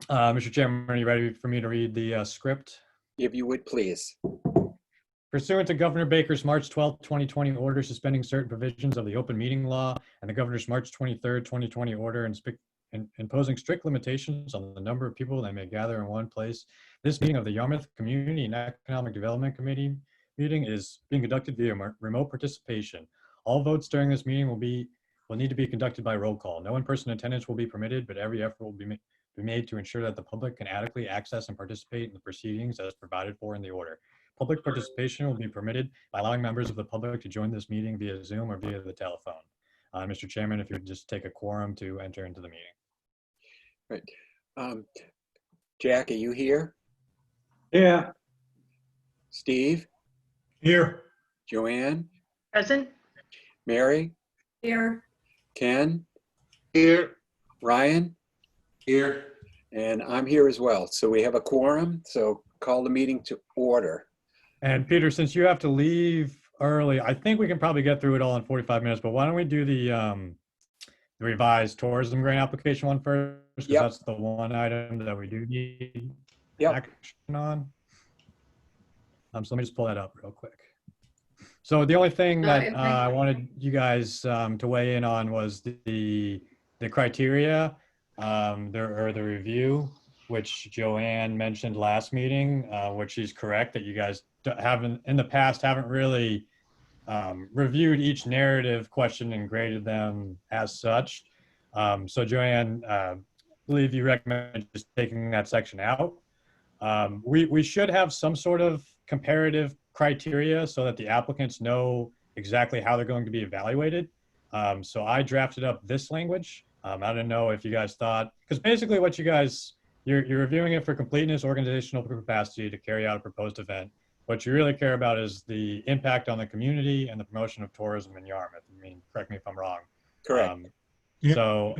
Mr. Chairman, are you ready for me to read the script? If you would, please. Pursuant to Governor Baker's March 12, 2020 order suspending certain provisions of the open meeting law and the Governor's March 23, 2020 order imposing strict limitations on the number of people that may gather in one place, this meeting of the Yarmouth Community and Economic Development Committee meeting is being conducted via remote participation. All votes during this meeting will need to be conducted by roll call. No in-person attendance will be permitted, but every effort will be made to ensure that the public can adequately access and participate in the proceedings as provided for in the order. Public participation will be permitted by allowing members of the public to join this meeting via Zoom or via the telephone. Mr. Chairman, if you would just take a quorum to enter into the meeting. Right. Jack, are you here? Yeah. Steve? Here. Joanne? Present. Mary? Here. Ken? Here. Ryan? Here. And I'm here as well. So we have a quorum, so call the meeting to order. And Peter, since you have to leave early, I think we can probably get through it all in 45 minutes, but why don't we do the revised tourism grant application one first? Because Yep. that's the one item that we do need Yep. action on. So let me just pull that up real quick. So the only thing that I wanted you guys to weigh in on was the criteria, the review, which Joanne mentioned last meeting, which is correct, that you guys haven't in the past haven't really reviewed each narrative question and graded them as such. So Joanne, I believe you recommend just taking that section out. We should have some sort of comparative criteria so that the applicants know exactly how they're going to be evaluated. So I drafted up this language. I don't know if you guys thought, because basically what you guys, you're reviewing it for completeness, organizational capacity to carry out a proposed event. What you really care about is the impact on the community and the promotion of tourism in Yarmouth. I mean, correct me if I'm wrong. Correct. So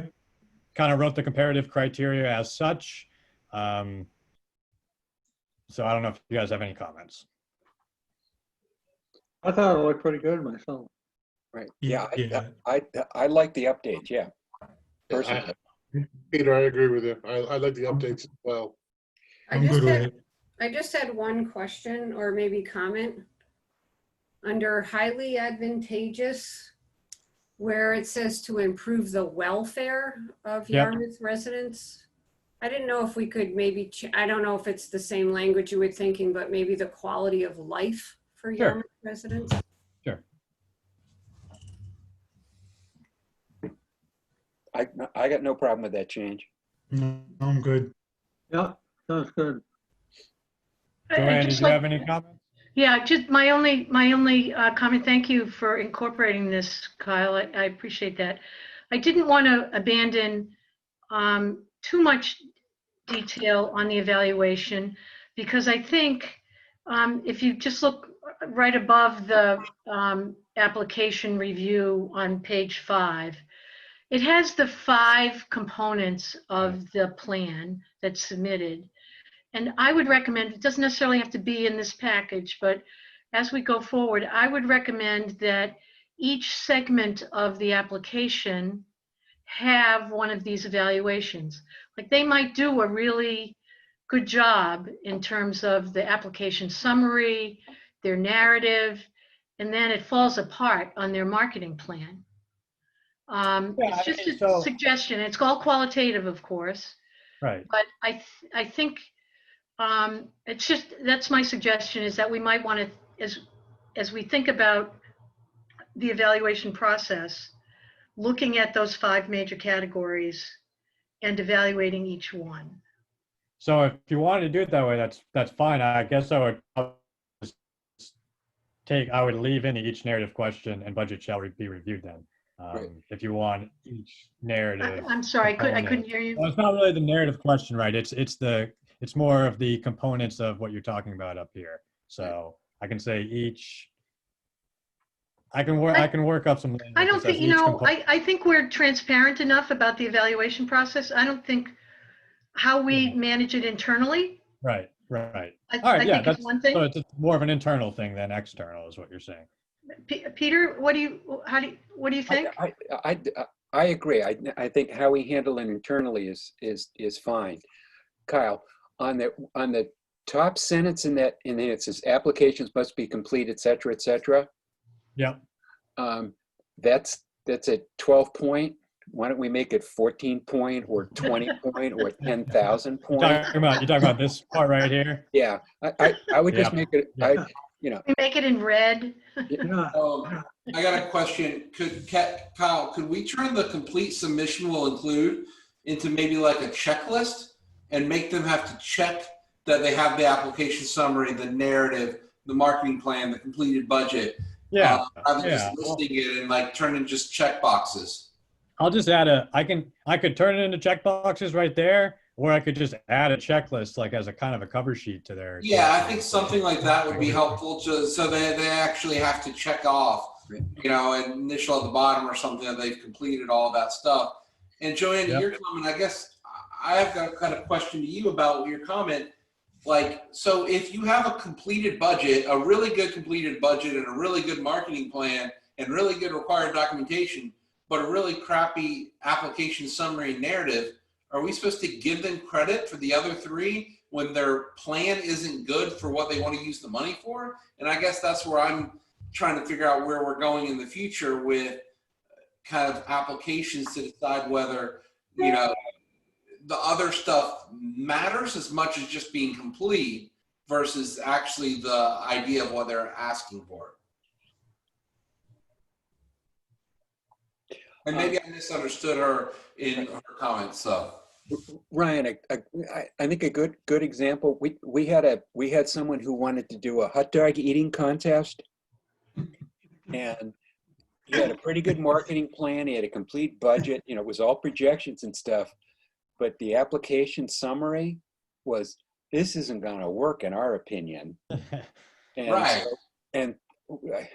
kind of wrote the comparative criteria as such. So I don't know if you guys have any comments. I thought it looked pretty good myself. Right. Yeah, I like the update. Yeah. Personally. Peter, I agree with you. I like the updates as well. I just had one question or maybe comment. Under highly advantageous, where it says to improve the welfare of Yarmouth residents. I didn't know if we could maybe, I don't know if it's the same language you were thinking, but maybe the quality of life for Yarmouth residents. Sure. I got no problem with that change. No, I'm good. Yeah, sounds good. Joanne, did you have any comments? Yeah, just my only comment. Thank you for incorporating this, Kyle. I appreciate that. I didn't want to abandon too much detail on the evaluation, because I think if you just look right above the application review on page 5, it has the 5 components of the plan that's submitted. And I would recommend, it doesn't necessarily have to be in this package, but as we go forward, I would recommend that each segment of the application have one of these evaluations. Like, they might do a really good job in terms of the application summary, their narrative, and then it falls apart on their marketing plan. It's just a suggestion. It's all qualitative, of course. Right. But I think it's just, that's my suggestion, is that we might want to, as we think about the evaluation process, looking at those 5 major categories and evaluating each one. So if you wanted to do it that way, that's fine. I guess I would leave in each narrative question and budget shall be reviewed then. Right. If you want each narrative. I'm sorry, I couldn't hear you. Well, it's not really the narrative question, right? It's more of the components of what you're talking about up here. So I can say each. I can work up some. I don't think, I think we're transparent enough about the evaluation process. I don't think how we manage it internally. Right. All right. I think it's one thing. So it's more of an internal thing than external, is what you're saying. Peter, what do you think? I agree. I think how we handle it internally is fine. Kyle, on the top sentence in that, and then it says applications must be complete, et cetera, et cetera. Yeah. That's a 12 point. Why don't we make it 14 point or 20 point or 10,000 point? You're talking about this part right here? Yeah, I would just Yeah. make it, Yeah. We make it in red. Yeah. I got a question. Kyle, could we turn the complete submission will include into maybe like a checklist and make them have to check that they have the application summary, the narrative, the marketing plan, the completed budget, Yeah. rather than Yeah. just listing it and like turn in just check boxes? I'll just add I could turn it into check boxes right there, or I could just add a checklist like as a kind of a cover sheet to their. Yeah, I think something like that would be helpful so they actually have to check off, an initial at the bottom or something that they've completed all that stuff. And Joanne, Yep. your comment, I guess I have got a kind of question to you about your comment. Like, so if you have a completed budget, a really good completed budget and a really good marketing plan and really good required documentation, but a really crappy application summary and narrative, are we supposed to give them credit for the other three when their plan isn't good for what they want to use the money for? And I guess that's where I'm trying to figure out where we're going in the future with kind of applications to decide whether, the other stuff matters as much as just being complete versus actually the idea of what they're asking for. And maybe I misunderstood her in her comments, so. Ryan, I think a good example. We had someone who wanted to do a hot dog eating contest, and he had a pretty good marketing plan. He had a complete budget. It was all projections and stuff. But the application summary was, this isn't going to work in our opinion. And Right.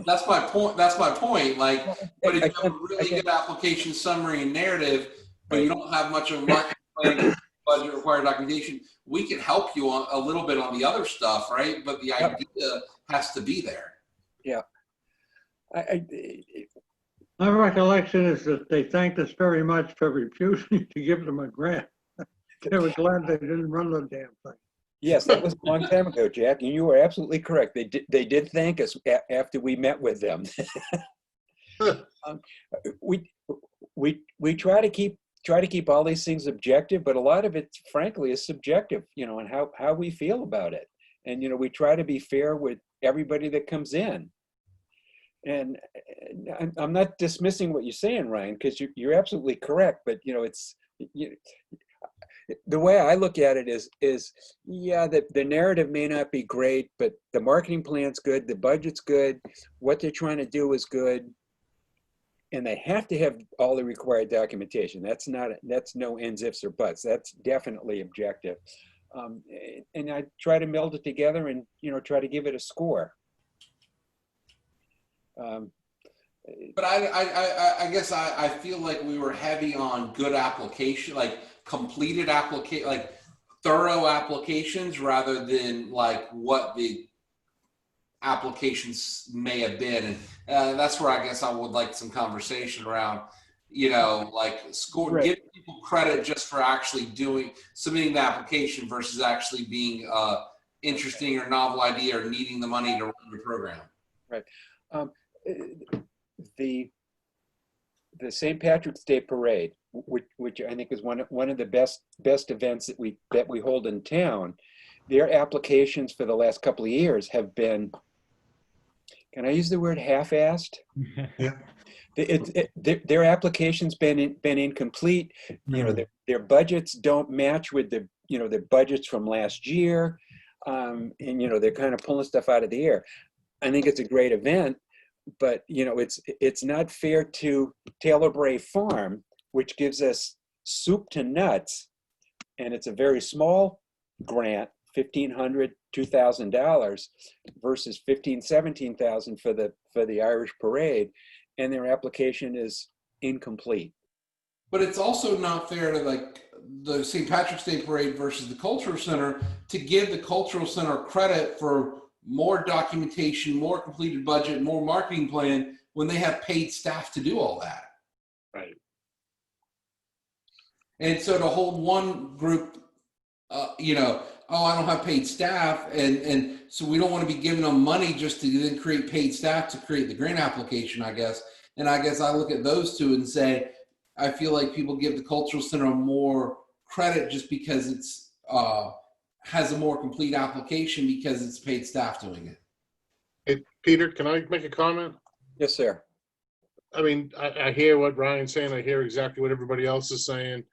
That's my point. Like, but if you have a really good application summary and narrative, but you don't have much of a marketing plan, budget required documentation, we can help you on a little bit on the other stuff, right? But the idea has to be there. Yeah. My recollection is that they thanked us very much for refusing to give them a grant. They were glad they didn't run the damn thing. Yes, that was a long time ago, Jack, and you were absolutely correct. They did thank us after we met with them. We try to keep all these things objective, but a lot of it, frankly, is subjective, and how we feel about it. And we try to be fair with everybody that comes in. And I'm not dismissing what you're saying, Ryan, because you're absolutely correct. But it's the way I look at it is the narrative may not be great, but the marketing plan's good, the budget's good, what they're trying to do is good, and they have to have all the required documentation. That's no ands, ifs, or buts. That's definitely objective. And I try to meld it together and try to give it a score. But I guess I feel like we were heavy on good application, like completed application, like thorough applications rather than like what the applications may have been. And that's where I guess I would like some conversation around, like giving people credit just for actually submitting the application versus actually being interesting or novel idea or needing the money to run the program. Right. The St. Patrick's Day Parade, which I think is one of the best events that we hold in town, their applications for the last couple of years have been, can I use the word half-assed? Yeah. Their applications been incomplete. Their budgets don't match with their budgets from last year, and they're kind of pulling stuff out of the air. I think it's a great event, but it's not fair to Taylor Bray Farm, which gives us soup to nuts, and it's a very small grant, $1,500, $2,000 versus $15,000, $17,000 for the Irish Parade, and their application is incomplete. But it's also not fair to like the St. Patrick's Day Parade versus the Cultural Center to give the Cultural Center credit for more documentation, more completed budget, more marketing plan when they have paid staff to do all that. Right. And so to hold one group you know, oh, I don't have paid staff, and so we don't want to be giving them money just to then create paid staff to create the grant application, I guess. And I guess I look at those two and say, I feel like people give the cultural center more credit just because it's has a more complete application because it's paid staff doing it. Hey, Peter, can I make a comment? Yes, sir. I mean, I hear what Ryan's saying. I hear exactly what everybody else is saying.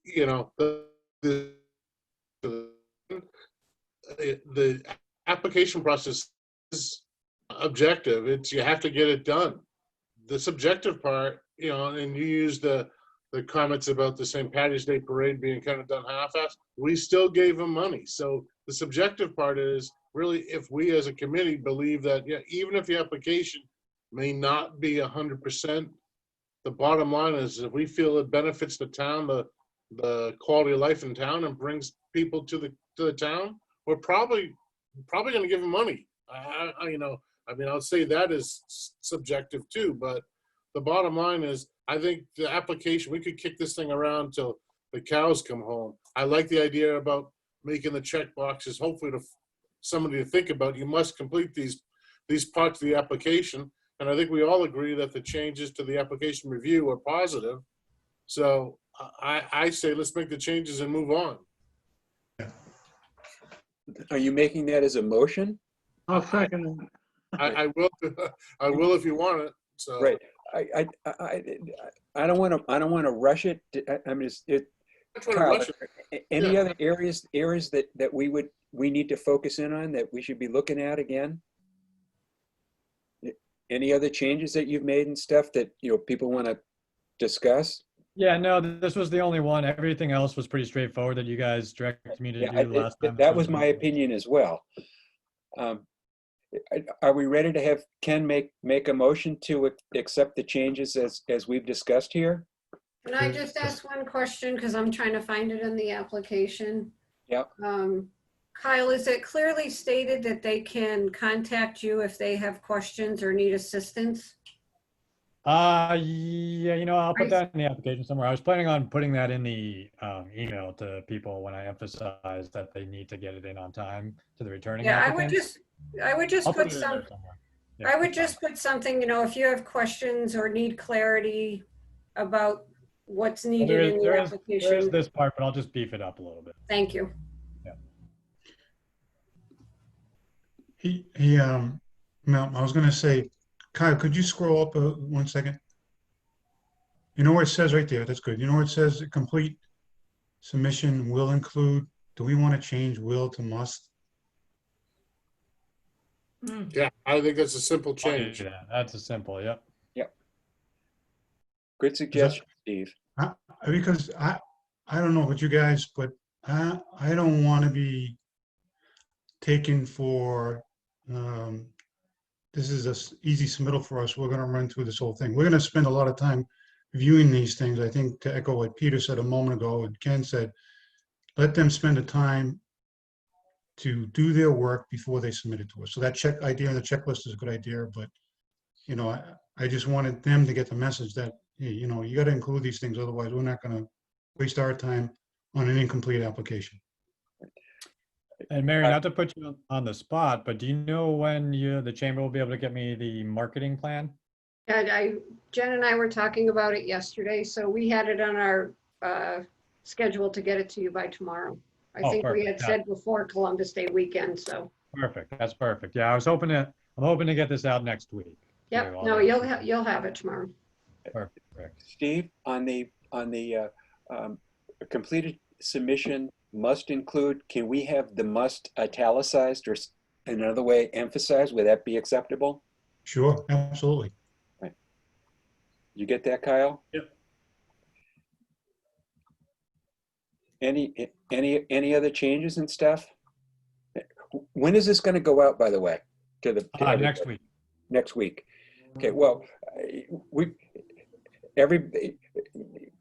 You know, the application process is objective. It's, you have to get it done. The subjective part, you know, and you use the comments about the St. Patty's Day parade being kind of done half-assed. We still gave them money. So the subjective part is really if we as a committee believe that, yeah, even if the application may not be 100%, the bottom line is if we feel it benefits the town, the quality of life in town, and brings people to the town, we're probably going to give them money. You know, I mean, I'll say that is subjective too, but the bottom line is, I think the application, we could kick this thing around till the cows come home. I like the idea about making the check boxes, hopefully to somebody to think about. You must complete these parts of the application. And I think we all agree that the changes to the application review are positive. So I say, let's make the changes and move on. Are you making that as a motion? I'll second it. I will, I will if you want it. So. Right. I don't want to rush it. I mean, Carl, any other areas that we need to focus in on that we should be looking at again? Any other changes that you've made and stuff that, you know, people want to discuss? Yeah, no, this was the only one. Everything else was pretty straightforward that you guys directed me to do last time. That was my opinion as well. Are we ready to have Ken make a motion to accept the changes as we've discussed here? Can I just ask one question, because I'm trying to find it in the application? Yep. Kyle, is it clearly stated that they can contact you if they have questions or need assistance? Yeah, you know, I'll put that in the application somewhere. I was planning on putting that in the email to people when I emphasize that they need to get it in on time to the returning applicants. I would just I'll put it in some, there somewhere. Yeah, I would that's fine. just put something, you know, if you have questions or need clarity about what's Well, needed in the there is application. this part, but I'll just beef it up a little bit. Thank you. Mel, I was gonna say, Kyle, could you scroll up 1 second? You know where it says right there, that's good. You know where it says complete submission will include, do we want to change will to must? Yeah, I think that's a simple I'll do change. that. That's a simple, yep. Good suggestion, Steve. Because I don't know about you guys, but I don't want to be taken for, this is an easy submittal for us. We're going to run through this whole thing. We're going to spend a lot of time viewing these things. I think to echo what Peter said a moment ago and Ken said, let them spend the time to do their work before they submit it to us. So that check idea on the checklist is a good idea, but you know, I just wanted them to get the message that, hey, you know, you got to include these things. Otherwise, we're not going to waste our time on an incomplete application. And Mary, not to put you on the spot, but do you know when the chamber will be able to get me the marketing plan? And Jen and I were talking about it yesterday, so we had it on our schedule to get it to you by tomorrow. I think we had said before Columbus Day weekend, so. Perfect, that's perfect. Yeah, I'm hoping to get this out next week. Yep, no, you'll have it tomorrow. Perfect. Steve, on the completed submission must include, can we have the must italicized or another way emphasized? Would that be acceptable? Sure, absolutely. Right. You get that, Kyle? Yep. Any other changes and stuff? When is this going to go out, by the way? To Next week. Next week. Okay. Well,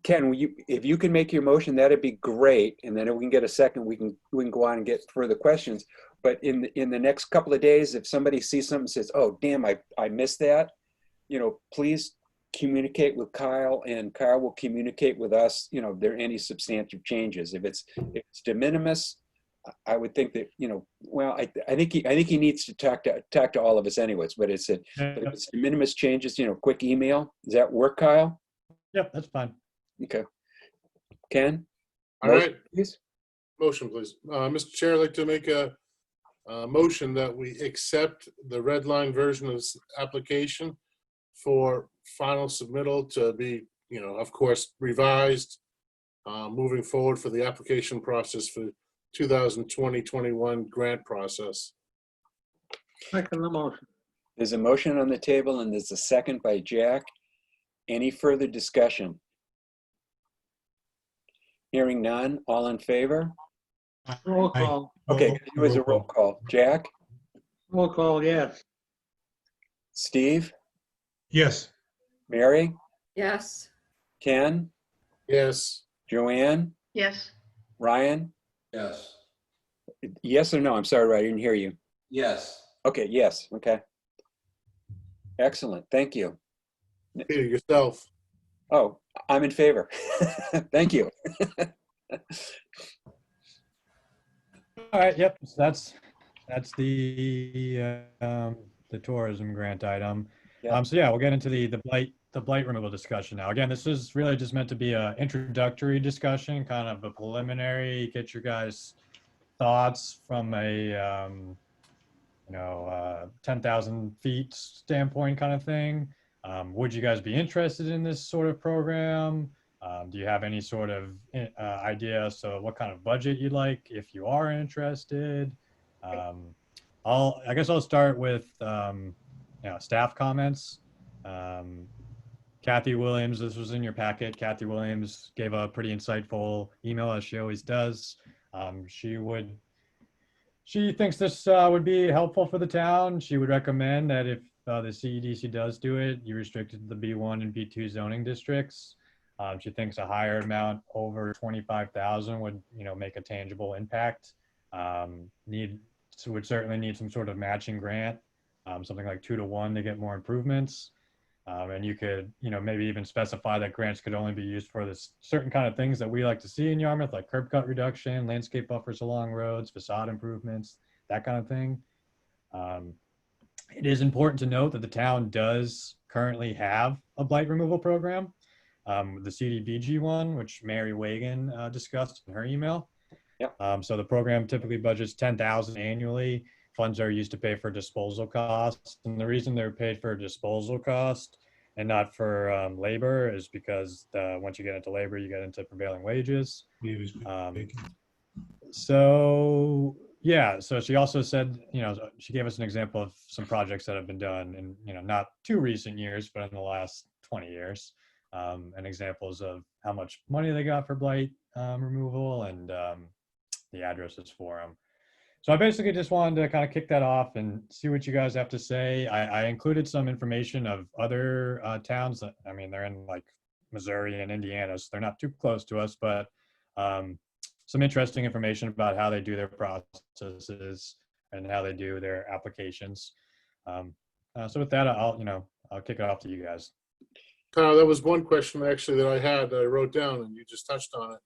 Ken, if you can make your motion, that'd be great. And then if we can get a second, we can go on and get further questions. But in the next couple of days, if somebody sees something and says, "Oh, damn, I missed that," you know, please communicate with Kyle, and Kyle will communicate with us, you know, if there are any substantive changes. If it's de minimis, I would think that, you know, well, I think he needs to talk to all of us anyways, but if it's de minimis changes, you know, quick email. Does that work, Kyle? Yep, that's fine. Okay. Ken? All right. Please. Motion, please. Mr. Chair, I'd like to make a motion that we accept the red line version of this application for final submittal to be, you know, of course, revised moving forward for the application process for 2020-21 grant process. Second the motion. There's a motion on the table and there's a second by Jack. Any further discussion? Hearing none, all in favor? Roll call. Okay, it was a roll call. Jack? Roll call, yes. Steve? Yes. Mary? Yes. Ken? Yes. Joanne? Yes. Ryan? Yes. Yes or no? I'm sorry, I didn't hear you. Yes. Okay, yes, okay. Excellent, thank you. Peter, yourself. Oh, I'm in favor. Thank you. All right, yep, so that's the tourism grant item. Yep. So yeah, we'll get into the blight removal discussion now. Again, this is really just meant to be a introductory discussion, kind of a preliminary, get your guys' thoughts from a 10,000 feet standpoint kind of thing. Would you guys be interested in this sort of program? Do you have any sort of idea? So what kind of budget you'd like if you are interested? I guess I'll start with staff comments. Kathy Williams, this was in your packet. Kathy Williams gave a pretty insightful email, as she always does. She thinks this would be helpful for the town. She would recommend that if the CEDC does do it, you restrict it to the B1 and B2 zoning districts. She thinks a higher amount over 25,000 would, make a tangible impact. Would certainly need some sort of matching grant, something like 2 to 1 to get more improvements. And you could, maybe even specify that grants could only be used for this certain kind of things that we like to see in Yarmouth, like curb cut reduction, landscape buffers along roads, facade improvements, that kind of thing. It is important to note that the town does currently have a blight removal program, the CDBG one, which Mary Wagon discussed in her email. Yep. So the program typically budgets $10,000 annually. Funds are used to pay for disposal costs, and the reason they're paid for disposal cost and not for labor is because once you get into labor, you get into prevailing wages. So she also said, she gave us an example of some projects that have been done in, not too recent years, but in the last 20 years, and examples of how much money they got for blight removal and the addresses for them. So I basically just wanted to kind of kick that off and see what you guys have to say. I included some information of other towns that, they're in like Missouri and Indiana, so they're not too close to us, but some interesting information about how they do their processes and how they do their applications. So with that, I'll kick it off to you guys. Kyle, that was one question actually that I had that I wrote down and you just touched on it.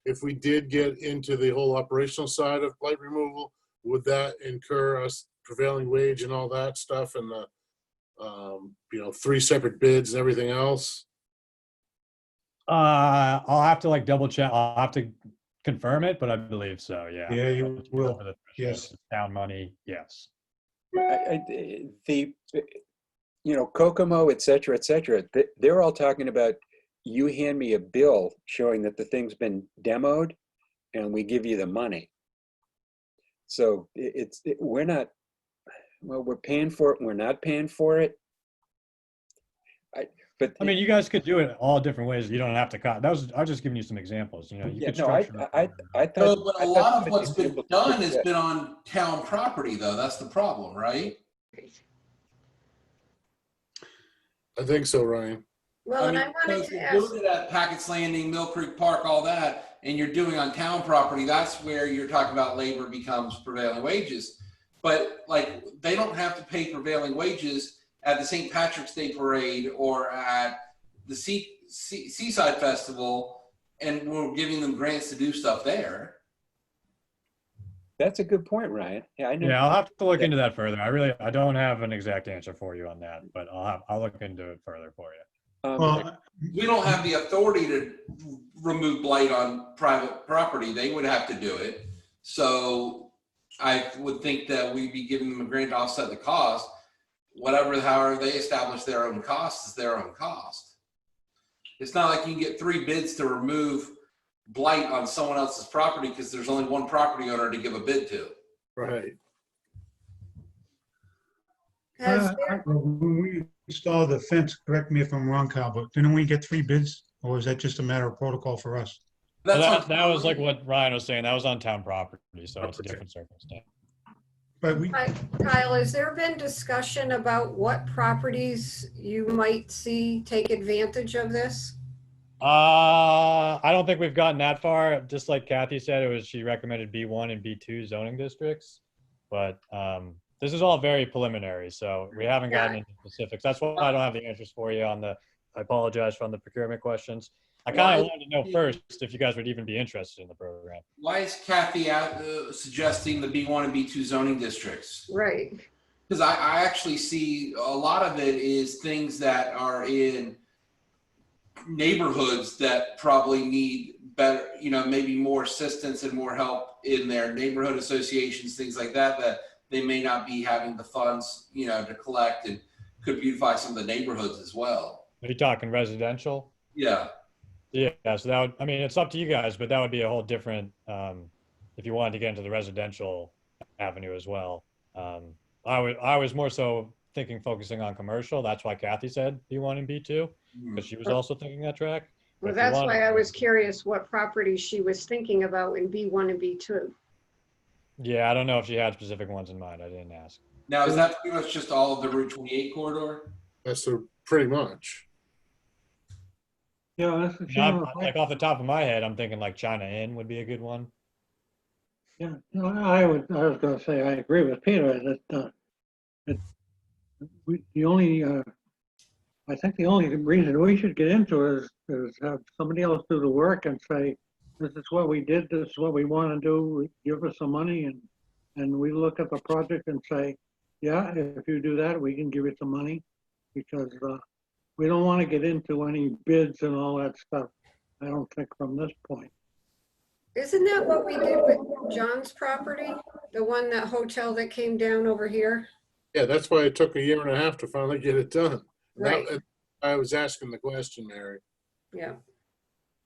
If we did get into the whole operational side of blight removal, would that incur us prevailing wage and all that stuff and the 3 separate bids and everything else? I'll have to double check. I'll have to confirm it, but I believe so. Yeah. Yeah, you will. Yes. Town money. Yes. Kokomo, et cetera, they're all talking about you hand me a bill showing that the thing's been demoed and we give you the money. So we're paying for it and we're not paying for it. You guys could do it all different ways. You don't have to cut. I was just giving you some examples. You could structure. I thought. But a lot of what's been done has been on town property, though. That's the problem, right? I think so, Ryan. Well, and I wanted if to you're ask, doing it at Packett's Landing, Mill Creek Park, all that, and you're doing on town property, that's where you're talking about labor becomes prevailing wages. But they don't have to pay prevailing wages at the St. Patrick's Day Parade or at the Seaside Festival, and we're giving them grants to do stuff there. That's a good point, Ryan. Yeah, I know. Yeah, I'll have to look into that further. I don't have an exact answer for you on that, but I'll look into it further for you. Well, We don't have the authority to remove blight on private property. They would have to do it. So I would think that we'd be giving them a grant to offset the cost. However they establish their own cost is their own cost. It's not like you can get 3 bids to remove blight on someone else's property because there's only one property owner to give a bid to. Right. when we installed the fence, correct me if I'm wrong, Kyle, but didn't we get 3 bids? Or is that just a matter of protocol for us? Well, that was like what Ryan was saying. That was on town property, so it's a different circumstance. But we, Kyle, has there been discussion about what properties you might see take advantage of this? I don't think we've gotten that far. Just like Kathy said, she recommended B1 and B2 zoning districts, but this is all very preliminary, so we haven't gotten into specifics. That's why I don't have the answers for you on the. I apologize for the procurement questions. I kind of wanted to know first if you guys would even be interested in the program. Why is Kathy suggesting the B1 and B2 zoning districts? Right. Because I actually see a lot of it is things that are in neighborhoods that probably need better, maybe more assistance and more help in their neighborhood associations, things like that, that they may not be having the funds, to collect, and could beautify some of the neighborhoods as well. Are you talking residential? Yeah. Yeah, so that would, I mean, it's up to you guys, but that would be a whole different, if you wanted to get into the residential avenue as well. I was more so focusing on commercial. That's why Kathy said B1 and B2, because she was also thinking that track. Well, that's why I was curious what properties she was thinking about in B1 and B2. Yeah, I don't know if she had specific ones in mind. I didn't ask. Now, is that pretty much just all of the Route 28 corridor? That's pretty much. Yeah, Like off the top of my head, I'm thinking like China Inn would be a good one. yeah, I was going to say, I agree with Peter that I think the only reason we should get into it is have somebody else do the work and say, this is what we did, this is what we want to do, give us some money, and we look at the project and say, yeah, if you do that, we can give you some money, because we don't want to get into any bids and all that stuff, I don't think, from this point. Isn't that what we did with John's property? The one, that hotel that came down over here? Yeah, that's why it took a year and a half to finally get it done. Right. I was asking the question, Mary. Yeah.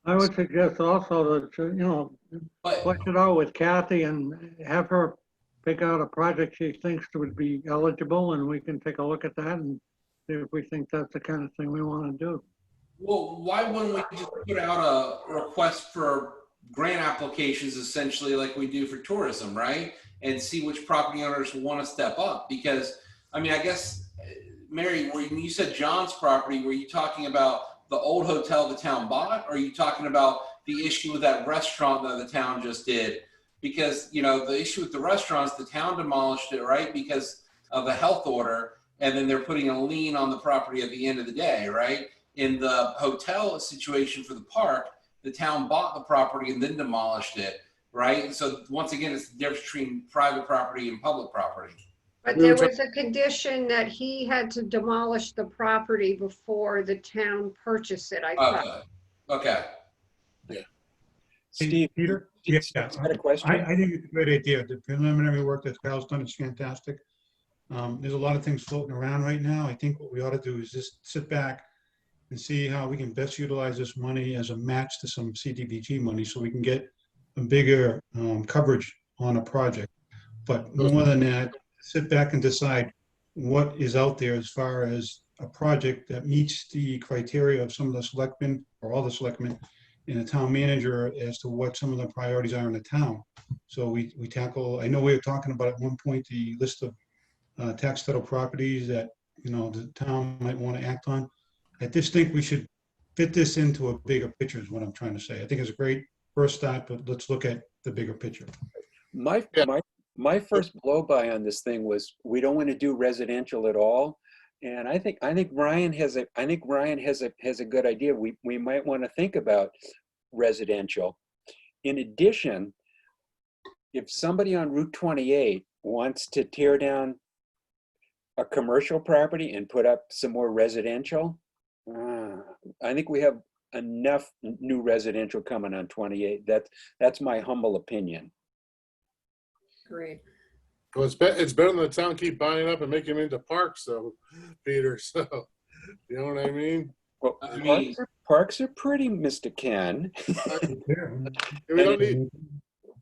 I would suggest also that, flesh it out with Kathy and have her pick out a project she thinks would be eligible, and we can take a look at that and see if we think that's the kind of thing we want to do. Well, why wouldn't we just put out a request for grant applications, essentially like we do for tourism, right? And see which property owners want to step up. Because, I mean, I guess, Mary, when you said John's property, were you talking about the old hotel the town bought? Or are you talking about the issue with that restaurant that the town just did? Because, the issue with the restaurants, the town demolished it, right? Because of the health order. And then they're putting a lien on the property at the end of the day, right? In the hotel situation for the park, the town bought the property and then demolished it, right? And so once again, it's the difference between private property and public property. But there was a condition that he had to demolish the property before the town purchased it, I thought. Okay. Yeah. Steve, Peter? you Yeah. had a question? I think it's a great idea. The preliminary work that Kyle's done is fantastic. There's a lot of things floating around right now. I think what we ought to do is just sit back and see how we can best utilize this money as a match to some CDBG money so we can get a bigger coverage on a project. But more than that, sit back and decide what is out there as far as a project that meets the criteria of some of the selectmen or all the selectmen and the town manager as to what some of the priorities are in the town. So we tackle, I know we were talking about at one point the list of tax title properties that the town might want to act on. I just think we should fit this into a bigger picture is what I'm trying to say. I think it's a great first step, but let's look at the bigger picture. My first blow by on this thing was, we don't want to do residential at all, And I think Ryan has a good idea. We might want to think about residential. In addition, if somebody on Route 28 wants to tear down a commercial property and put up some more residential, I think we have enough new residential coming on 28. That's my humble opinion. Great. Well, it's better than the town keep buying up and making them into parks, though, Peter. So, you know what I mean? Well, I mean, parks are pretty, Mr. Ken. We don't need.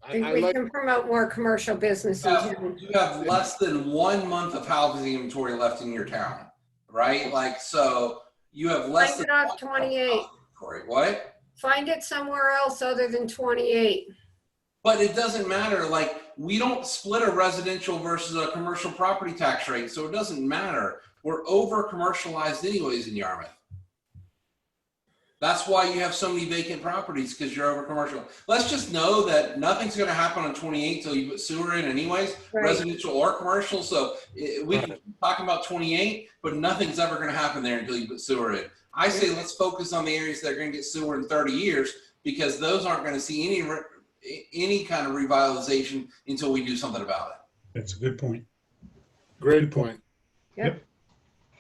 I think I we like. can promote more commercial business in town. you have less than 1 month of housing inventory left in your town, right? Like, so you have less Find than it off 1 month of 28. housing inventory. What? Find it somewhere else other than 28. But it doesn't matter. Like, we don't split a residential versus a commercial property tax rate, so it doesn't matter. We're over commercialized anyways in Yarmouth. That's why you have so many vacant properties, because you're over commercial. Let's just know that nothing's going to happen on 28 till you put sewer in anyways, Right. residential or commercial. So we can keep talking about 28, but nothing's ever going to happen there until you put sewer in. I say let's focus on the areas that are going to get sewer in 30 years, because those aren't going to see any kind of revitalization until we do something about it. That's a good point. Great point. Yep.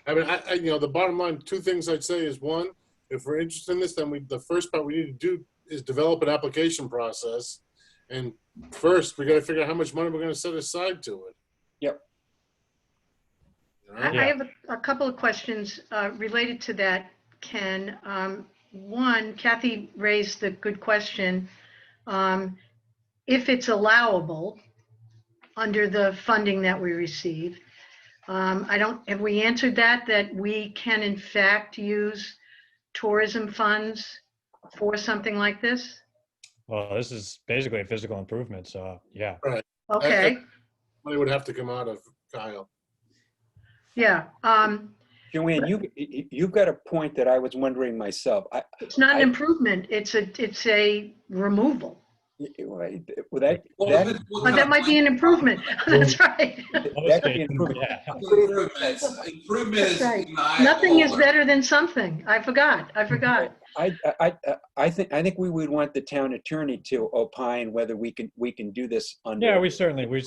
I mean, the bottom line, two things I'd say is, one, if we're interested in this, then the first part we need to do is develop an application process. And first, we got to figure out how much money we're going to set aside to it. Yep. You know? I have a couple of questions related to that, Ken. One, Kathy raised the good question. If it's allowable under the funding that we receive, have we answered that we can in fact use tourism funds for something like this? Well, this is basically a physical improvement, so yeah. Right. Okay, Money would have to come out of Kyle. yeah. Joanne, you've got a point that I was wondering myself. It's not an improvement, it's a removal. That might be an improvement. That's right. That could be an improvement. Yeah. Improvement is Right. in the eye of Nothing the is beholder. better than something. I forgot. I think we would want the town attorney to opine whether we can do this under. Yeah, we certainly would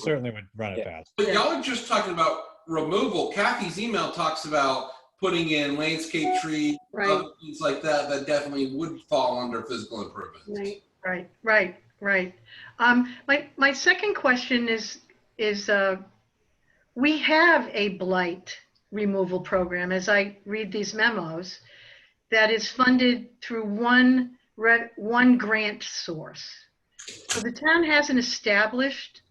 run it Yeah. past. But y'all are just talking about removal. Kathy's email talks about putting in landscape trees, Right. other things like that, that definitely would fall under physical improvement. Right. Right. My second question is we have a blight removal program, as I read these memos, that is funded through one grant source. So the town has an established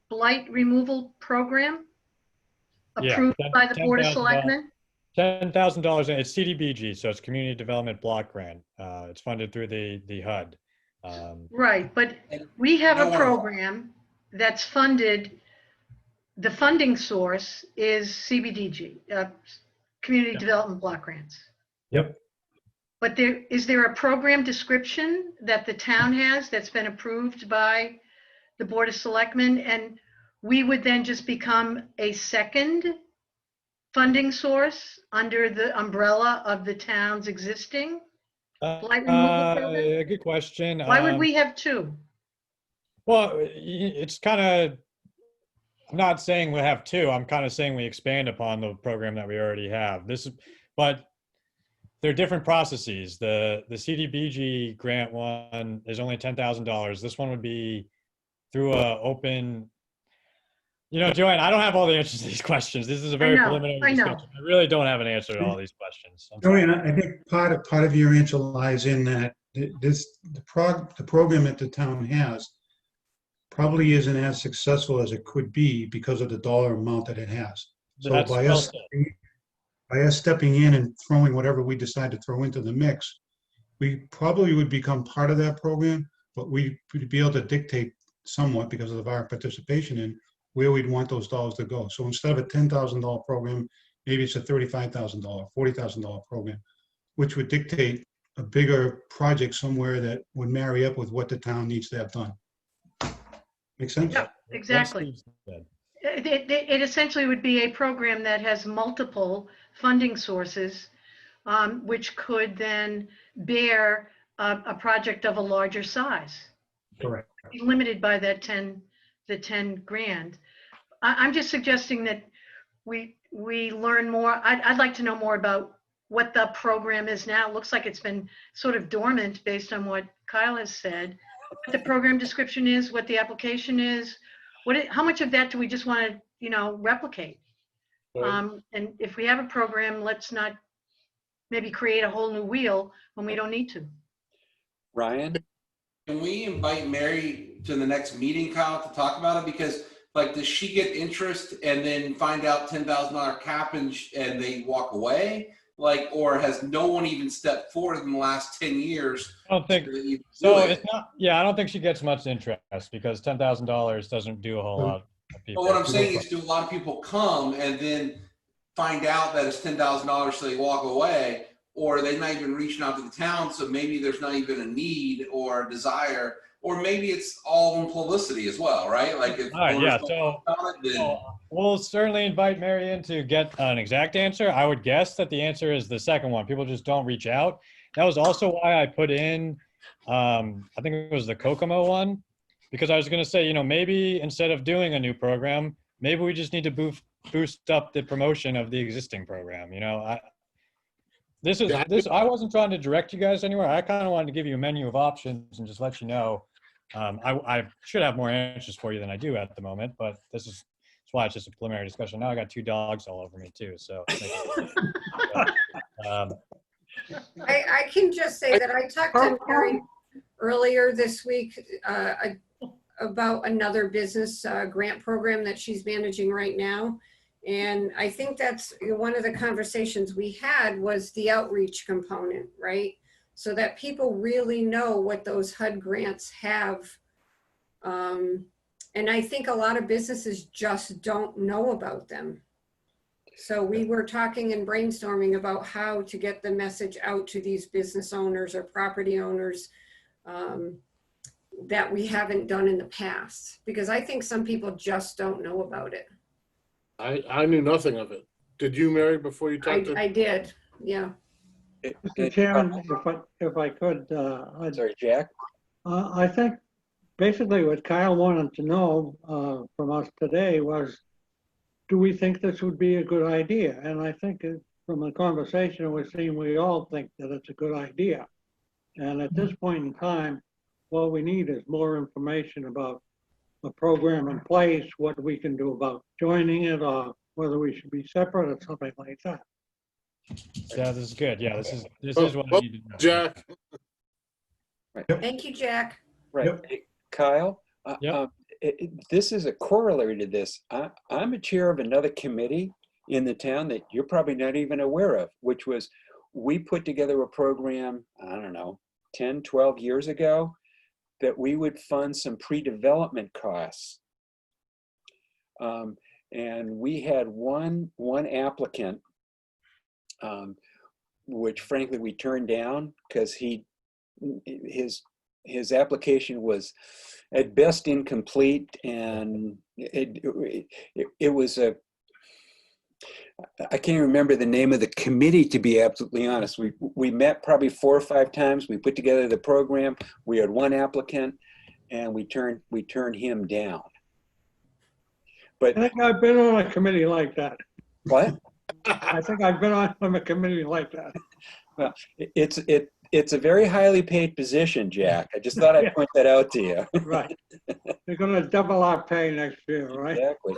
blight removal program approved by the Board of Selectmen? $10,000, and it's CDBG, so it's Community Development Block Grant. It's funded through the HUD. Right, but we have a program that's funded, the funding source is CBDG, Community Development Block Grants. Yep. But is there a program description that the town has that's been approved by the Board of Selectmen, and we would then just become a second funding source under the umbrella of the town's existing blight removal program? Good question. Why would we have two? Well, it's kind of, I'm not saying we have two. I'm kind of saying we expand upon the program that we already have. But they're different processes. The CDBG grant one is only $10,000. This one would be through a open. Joanne, I don't have all the answers to these questions. This is a very preliminary discussion. I really don't have an answer to all these questions. Joanne, I think part of your answer lies in that the program that the town has probably isn't as successful as it could be because of the dollar amount that it has. So by us stepping in and throwing whatever we decide to throw into the mix, we probably would become part of that program, but we'd be able to dictate somewhat because of our participation in where we'd want those dollars to go. So instead of a $10,000 program, maybe it's a $35,000, $40,000 program, which would dictate a bigger project somewhere that would marry up with what the town needs to have done. Make sense? Yeah, exactly. It essentially would be a program that has multiple funding sources, which could then bear a project of a larger size. Correct. Be limited by that the 10 grand. I'm just suggesting that we learn more. I'd like to know more about what the program is now. It looks like it's been sort of dormant based on what Kyle has said. What the program description is, what the application is, how much of that do we just want to, replicate? Right. And if we have a program, let's not maybe create a whole new wheel when we don't need to. Ryan? Can we invite Mary to the next meeting, Kyle, to talk about it? Because like, does she get interest and then find out $10,000 cap and they walk away? Like, or has no one even stepped forward in the last 10 years? I don't think so. It's not. Yeah, I don't think she gets much interest because $10,000 doesn't do a whole lot of people. But what I'm saying is, do a lot of people come and then find out that it's $10,000 so they walk away, or they're not even reaching out to the town, so maybe there's not even a need or a desire, or maybe it's all in publicity as well, right? Like if All right, yeah. owners don't So know about it, then we'll certainly invite Mary in to get an exact answer. I would guess that the answer is the second one. People just don't reach out. That was also why I put in, I think it was the Kokomo one, because I was going to say, maybe instead of doing a new program, maybe we just need to boost up the promotion of the existing program. I wasn't trying to direct you guys anywhere. I kind of wanted to give you a menu of options and just let you know. I should have more answers for you than I do at the moment, but that's why it's just a preliminary discussion. Now I got 2 dogs all over me too. So I can just say that I talked to Mary earlier this week about another business grant program that she's managing right now. And I think that's one of the conversations we had was the outreach component, right? So that people really know what those HUD grants have. And I think a lot of businesses just don't know about them. So we were talking and brainstorming about how to get the message out to these business owners or property owners that we haven't done in the past, because I think some people just don't know about it. I knew nothing of it. Did you, Mary, before you talked to? I did, yeah. Mr. Chairman, if I could, Sorry, Jack? I think basically what Kyle wanted to know from us today was, do we think this would be a good idea? And I think from the conversation we're seeing, we all think that it's a good idea. And at this point in time, what we need is more information about the program in place, what we can do about joining it, or whether we should be separate or something like that. yeah, this is good. Yeah, this is what I need to know. Jack, Thank you, Jack. Right. Yep. Hey, Kyle, Yep. this is a corollary to this. I'm a chair of another committee in the town that you're probably not even aware of, which was, we put together a program, I don't know, 10, 12 years ago, that we would fund some pre-development costs. And we had one applicant, which frankly we turned down because his application was at best incomplete, and it was I can't remember the name of the committee, to be absolutely honest. We met probably 4 or 5 times. We put together the program. We had one applicant, and we turned him down. But I think I've been on a committee like that. what? I think I've been on a committee like that. Well, it's a very highly paid position, Jack. I just thought I'd point that out to you. Right. They're gonna double our pay next year, right? Exactly.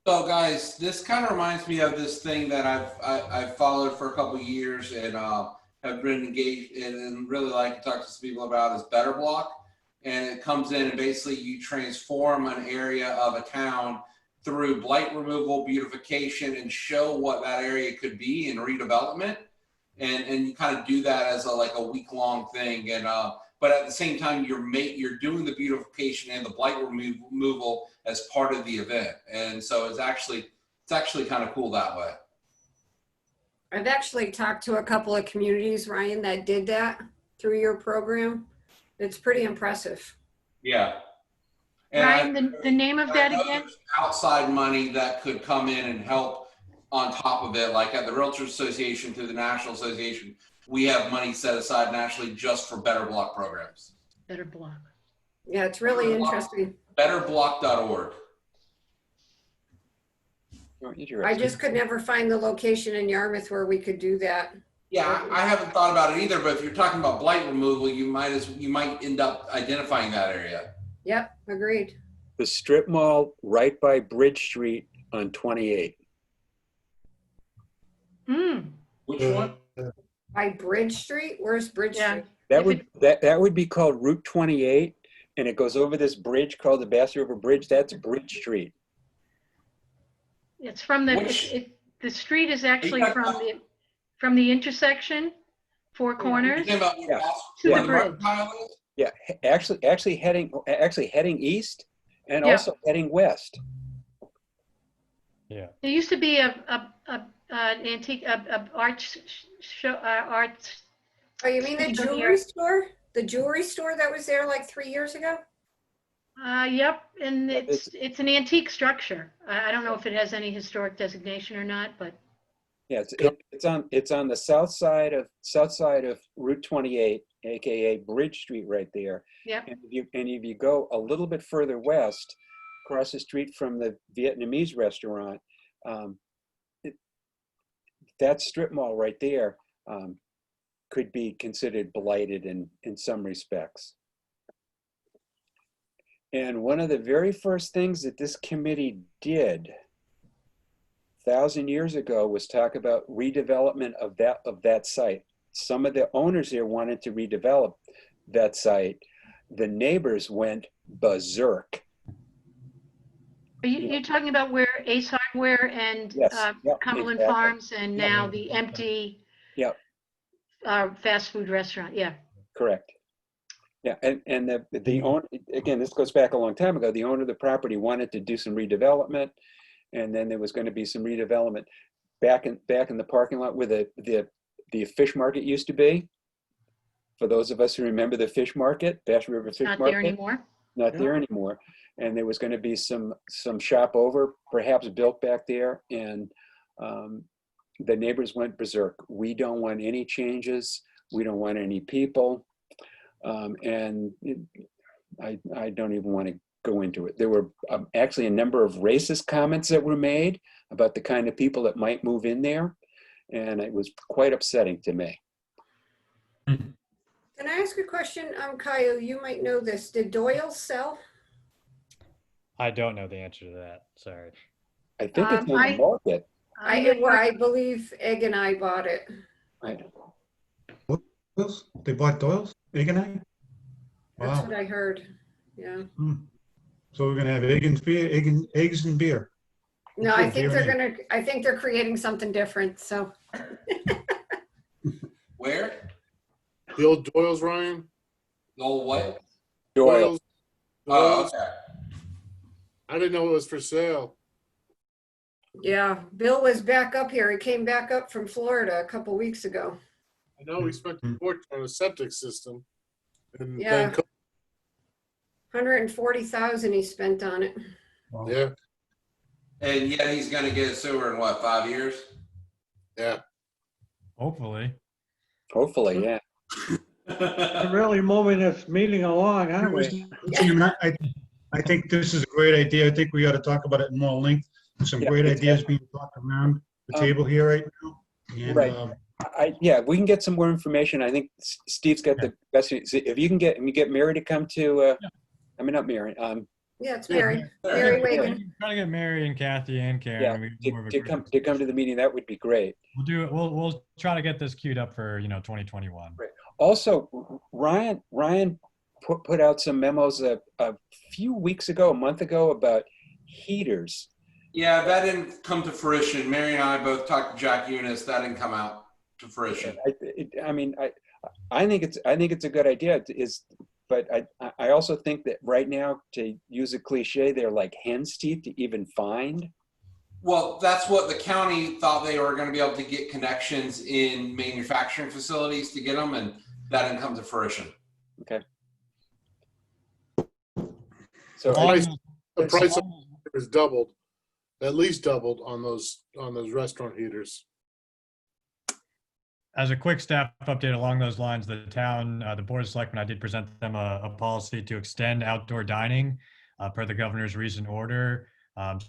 So guys, this kind of reminds me of this thing that I've followed for a couple of years and have been engaged in and really like to talk to some people about is Better Block. And it comes in and basically you transform an area of a town through blight removal, beautification, and show what that area could be in redevelopment. And you kind of do that as a week-long thing. And but at the same time, you're doing the beautification and the blight removal as part of the event. And so it's actually kind of cool that way. I've actually talked to a couple of communities, Ryan, that did that through your program. It's pretty impressive. Yeah. And Ryan, the name of that again? outside money that could come in and help on top of it, like at the Realtors Association through the National Association, we have money set aside nationally just for Better Block programs. Better block. Yeah, it's really interesting. Betterblock.org. I just could never find the location in Yarmouth where we could do that. Yeah, I haven't thought about it either, but if you're talking about blight removal, you might end up identifying that area. Yep, agreed. The strip mall right by Bridge Street on 28. Which one? By Bridge Street? Where's Bridge Yeah. Street? That would be called Route 28, and it goes over this bridge called the Bass River Bridge. That's Bridge Street. It's from the, the street is actually from the intersection, Four Corners, You're talking about to Yeah. the bridge. Yeah, actually heading east and Yeah. also heading west. Yeah. There used to be an antique, art show, art. Oh, you mean the jewelry store? The jewelry store that was there like 3 years ago? Yep, and it's an antique structure. I don't know if it has any historic designation or not, but Yeah, it's on the south side of Route 28, aka Bridge Street, right there. yep. And if you go a little bit further west, across the street from the Vietnamese restaurant, that strip mall right there could be considered blighted in some respects. And one of the very first things that this committee did 1,000 years ago was talk about redevelopment of that site. Some of the owners here wanted to redevelop that site. The neighbors went berserk. You're talking about where Ace Hardware and Yes, yep, Cumberland exactly. Farms and now the empty Yep. Fast food restaurant, yeah. Correct. Yeah, and the owner, again, this goes back a long time ago, the owner of the property wanted to do some redevelopment, and then there was going to be some redevelopment back in the parking lot where the fish market used to be. For those of us who remember the fish market, Bass River Fish Market. Not there anymore. Not there anymore. And there was going to be some shop over, perhaps built back there, and the neighbors went berserk. We don't want any changes. We don't want any people. And I don't even want to go into it. There were actually a number of racist comments that were made about the kind of people that might move in there. And it was quite upsetting to me. Can I ask a question? Kyle, you might know this. Did Doyle sell? I don't know the answer to that. Sorry. I think it's on the market. I believe Egg and I bought it. Doyle's? They bought Doyle's? Egg and egg? That's Wow. what I heard. Yeah. So we're gonna have eggs and beer. No, I think Beer they're and I think they're creating something different. So Where? The old Doyle's, Ryan? The old what? Doyle. Oh, okay. I didn't know it was for sale. yeah, Bill was back up here. He came back up from Florida a couple weeks ago. I know we spent a fortune on a septic system. And Yeah. then, 140,000 he spent on it. Wow. yeah, And yet he's gonna get a sewer in what, 5 years? yeah. Hopefully. Hopefully, yeah. We're really moving this meeting along, aren't we? Chairman, I think this is a great idea. I think we ought to talk about it in more length. There's some Yeah, great exactly. ideas being talked around the table here right now. And, Right. Yeah, we can get some more information. I think Steve's got the best. If you can get Mary to come to, I mean, not Mary, Yeah, it's Mary. Mary Wagon. Try to get Mary and Kathy and Karen. yeah, We can more of a to group. come to the meeting, that would be great. We'll do it. We'll try to get this queued up for 2021. Right. Also, Ryan put out some memos a few weeks ago, a month ago, about heaters. Yeah, that didn't come to fruition. Mary and I both talked to Jack Eunice. That didn't come out to fruition. I think it's a good idea. But I also think that right now, to use a cliche, they're like hen's teeth to even find. Well, that's what the county thought. They were going to be able to get connections in manufacturing facilities to get them, and that didn't come to fruition. Okay. So The price of it has doubled at least doubled on those restaurant heaters. As a quick staff update along those lines, the town, the Board of Selectmen, I did present them a policy to extend outdoor dining per the governor's recent order.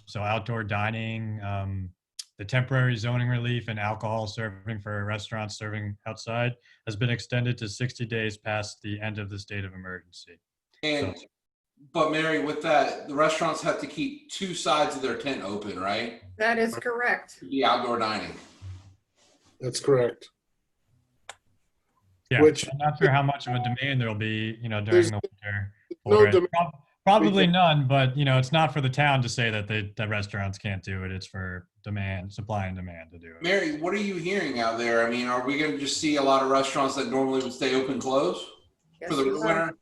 So outdoor dining, the temporary zoning relief and alcohol serving for restaurants serving outside has been extended to 60 days past the end of the state of emergency. And, but Mary, with that, the restaurants have to keep two sides of their tent open, right? That is correct. The outdoor dining. That's correct. Yeah, Which- I'm not sure how much of a demand there'll be, during There's the winter. no for it. demand. Probably none, but it's not for the town to say that the restaurants can't do it. It's for demand, supply and demand to do it. Mary, what are you hearing out there? I mean, are we going to just see a lot of restaurants that normally would stay open close Yes, for the we are. winter?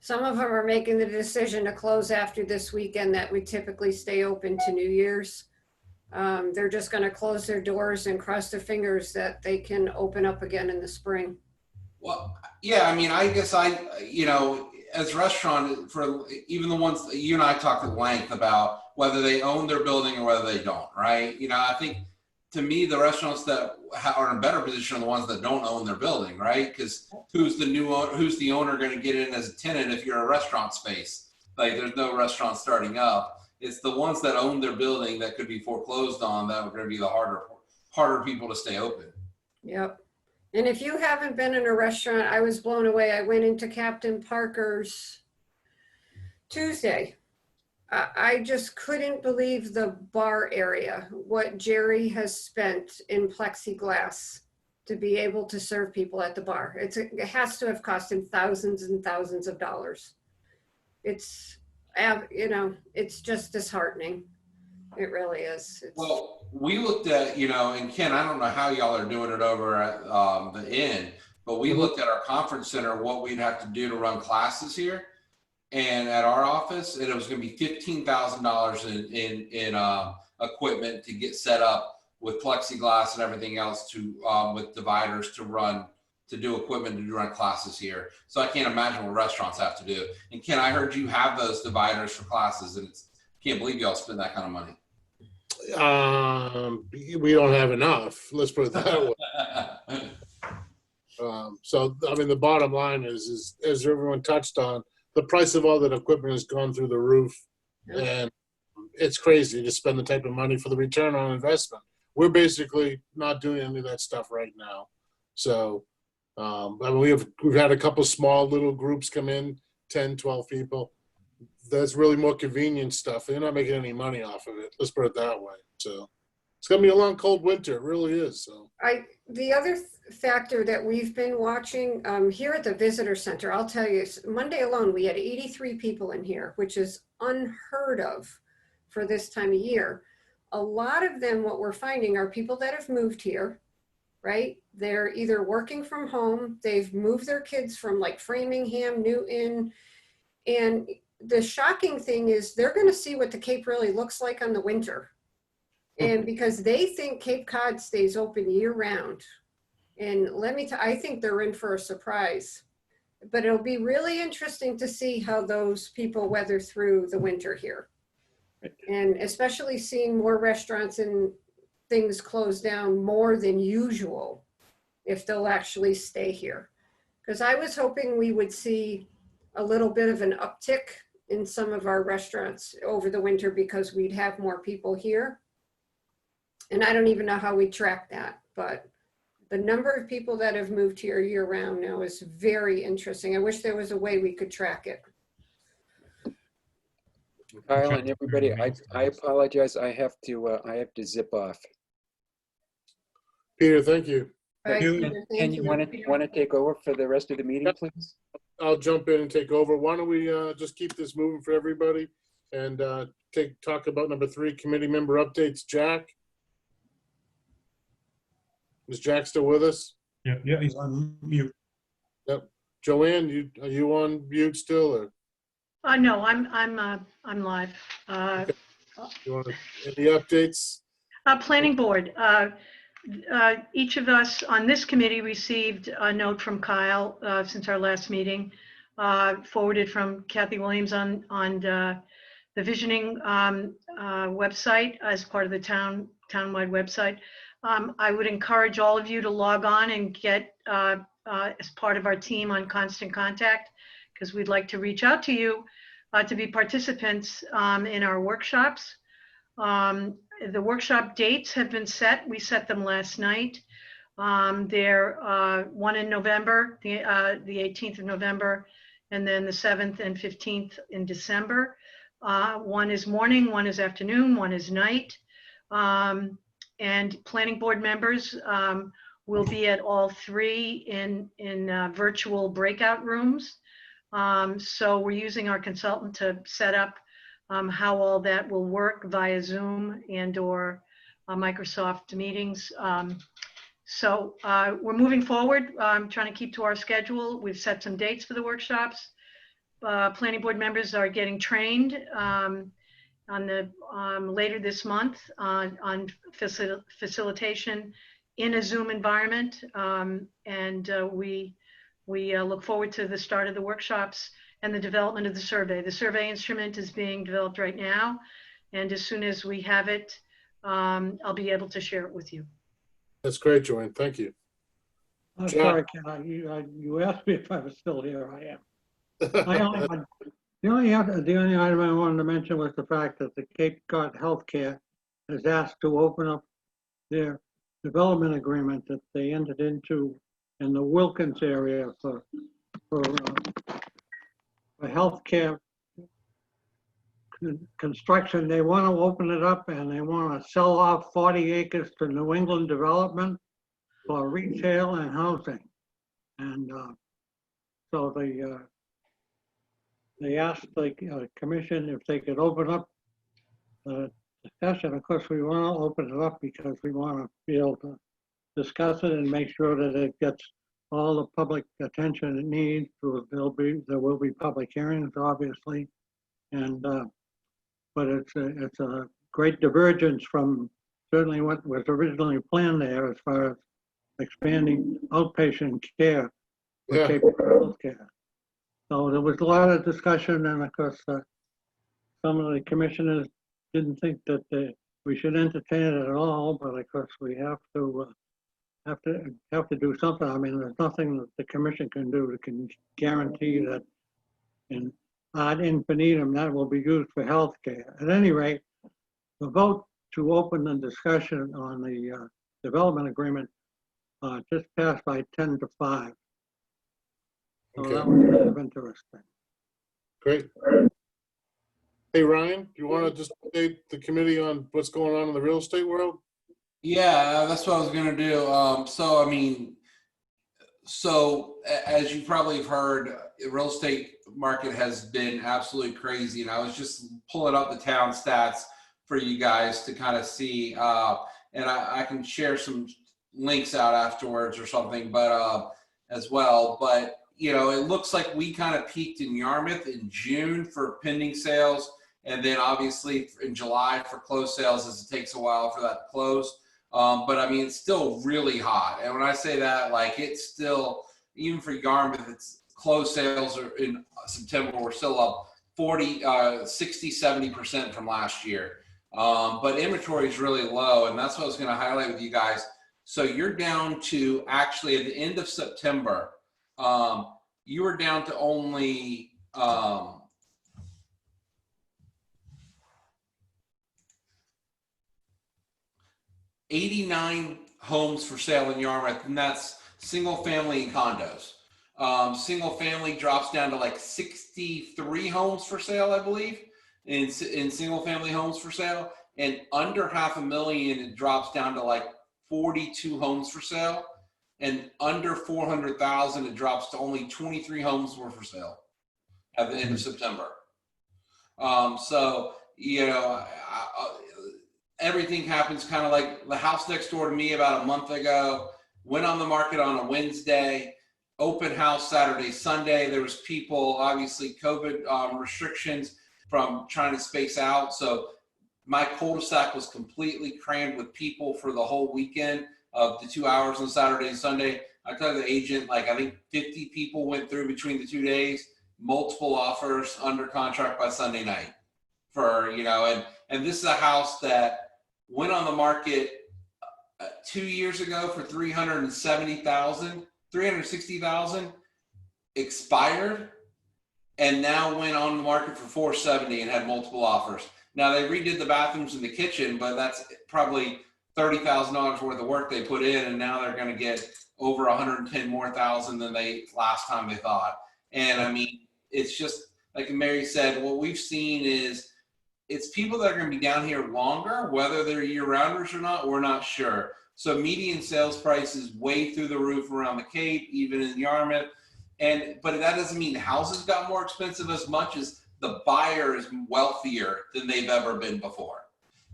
Some of them are making the decision to close after this weekend that we typically stay open to New Year's. They're just going to close their doors and cross their fingers that they can open up again in the spring. Well, yeah, I mean, I guess as restaurant, for even the ones that you and I talked at length about whether they own their building or whether they don't, right? I think to me, the restaurants that are in a better position are the ones that don't own their building, right? Because who's the owner going to get in as a tenant if you're a restaurant space? Like there's no restaurant starting up. It's the ones that own their building that could be foreclosed on that are going to be the harder people to stay open. Yep. And if you haven't been in a restaurant, I was blown away. I went into Captain Parker's Tuesday. I just couldn't believe the bar area, what Jerry has spent in plexiglass to be able to serve people at the bar. It has to have cost him thousands and thousands of dollars. It's just disheartening. It really is. Well, we looked at, and Ken, I don't know how y'all are doing it over at the inn, but we looked at our conference center, what we'd have to do to run classes here. And at our office, and it was going to be $15,000 in equipment to get set up with plexiglass and everything else with dividers to do equipment to run classes here. So I can't imagine what restaurants have to do. And Ken, I heard you have those dividers for classes, and can't believe y'all spend that kind of money. We don't have enough. Let's put it that way. So I mean, the bottom line is as everyone touched on, the price of all that equipment has gone through the roof, and it's crazy to spend the type of money for the return on investment. We're basically not doing any of that stuff right now. So, I mean, we've had a couple small little groups come in, 10, 12 people. That's really more convenient stuff. They're not making any money off of it. Let's put it that way. So it's going to be a long, cold winter. It really is. So the other factor that we've been watching here at the visitor center, I'll tell you, Monday alone, we had 83 people in here, which is unheard of for this time of year. A lot of them, what we're finding, are people that have moved here, right? They're either working from home, they've moved their kids from like Framingham, Newton, and the shocking thing is they're going to see what the Cape really looks like on the winter. And because they think Cape Cod stays open year round. And let me tell you, I think they're in for a surprise. But it'll be really interesting to see how those people weather through the winter here. And especially seeing more restaurants and things close down more than usual, if they'll actually stay here. Because I was hoping we would see a little bit of an uptick in some of our restaurants over the winter because we'd have more people here. And I don't even know how we track that, but the number of people that have moved here year round now is very interesting. I wish there was a way we could track it. Kyle and everybody, I apologize. I have to zip off. Peter, thank you. All right, you. Peter, thank Ken, you want to take over for the rest of the meeting, please? I'll jump in and take over. Why don't we just keep this moving for everybody and talk about number 3, committee member updates. Jack? Is Jack still with us? Yeah, he's on mute. Yep. Joanne, are you on mute still? Or No, I'm live. you want any updates? Planning board. Each of us on this committee received a note from Kyle since our last meeting, forwarded from Kathy Williams on the visioning website as part of the townwide website. I would encourage all of you to log on and get as part of our team on Constant Contact, because we'd like to reach out to you to be participants in our workshops. The workshop dates have been set. We set them last night. They're one in November, the 18th of November, and then the 7th and 15th in December. One is morning, one is afternoon, one is night. And planning board members will be at all three in virtual breakout rooms. So we're using our consultant to set up how all that will work via Zoom and or Microsoft meetings. So we're moving forward, trying to keep to our schedule. We've set some dates for the workshops. Planning board members are getting trained on the later this month on facilitation in a Zoom environment. And we look forward to the start of the workshops and the development of the survey. The survey instrument is being developed right now. And as soon as we have it, I'll be able to share it with you. That's great, Joanne. Thank you. I'm John? sorry, Ken, you asked me if I was still here. I am. The only item I wanted to mention was the fact that the Cape Cod Healthcare has asked to open up their development agreement that they entered into in the Wilkins area for healthcare construction. They want to open it up and they want to sell off 40 acres to New England Development for retail and housing. And so they asked the commission if they could open up the discussion. Of course, we want to open it up because we want to be able to discuss it and make sure that it gets all the public attention it needs. There will be public hearings, obviously, and but it's a great divergence from certainly what was originally planned there as far as expanding outpatient care for Yeah. Cape Cod Healthcare. So there was a lot of discussion, and of course, some of the commissioners didn't think that we should entertain it at all. But of course, we have to do something. I mean, there's nothing that the commission can do that can guarantee that in ad infinitum that will be used for health care. At any rate, the vote to open the discussion on the development agreement just passed by 10 to 5. So Okay. that was kind of interesting. Great. Hey, Ryan, do you want to just update the committee on what's going on in the real estate world? Yeah, that's what I was gonna do. So as you probably have heard, the real estate market has been absolutely crazy, and I was just pulling up the town stats for you guys to kind of see, and I can share some links out afterwards or something, but as well. But you know, it looks like we kind of peaked in Yarmouth in June for pending sales, and then obviously in July for closed sales, as it takes a while for that to close. But I mean, it's still really hot. And when I say that, like, it's still, even for Yarmouth, it's closed sales are in September, we're still up 40, 60, 70% from last year. But inventory is really low. And that's what I was going to highlight with you guys. So you're down to actually at the end of September, you were down to only, 89 homes for sale in Yarmouth, and that's single family and condos. Single family drops down to like 63 homes for sale, I believe, in single family homes for sale. And under 500,000, it drops down to like 42 homes for sale. And under 400,000, it drops to only 23 homes were for sale at the end of September. So, you know, everything happens kind of like the house next door to me about a month ago, went on the market on a Wednesday, open house Saturday, Sunday. There was people, obviously COVID restrictions from trying to space out. So my cul-de-sac was completely crammed with people for the whole weekend of the 2 hours on Saturday and Sunday. I told the agent, like, I think 50 people went through between the 2 days, multiple offers under contract by Sunday night for, you know, and this is a house that went on the market 2 years ago for 360,000, expired, and now went on the market for 470 and had multiple offers. Now they redid the bathrooms and the kitchen, but that's probably $30,000 worth of work they put in, and now they're going to get over 110 more thousand than they last time they thought. And I mean, it's just like Mary said, what we've seen is it's people that are going to be down here longer, whether they're year-rounders or not, we're not sure. So median sales price is way through the roof around the Cape, even in Yarmouth. But that doesn't mean houses got more expensive as much as the buyer is wealthier than they've ever been before.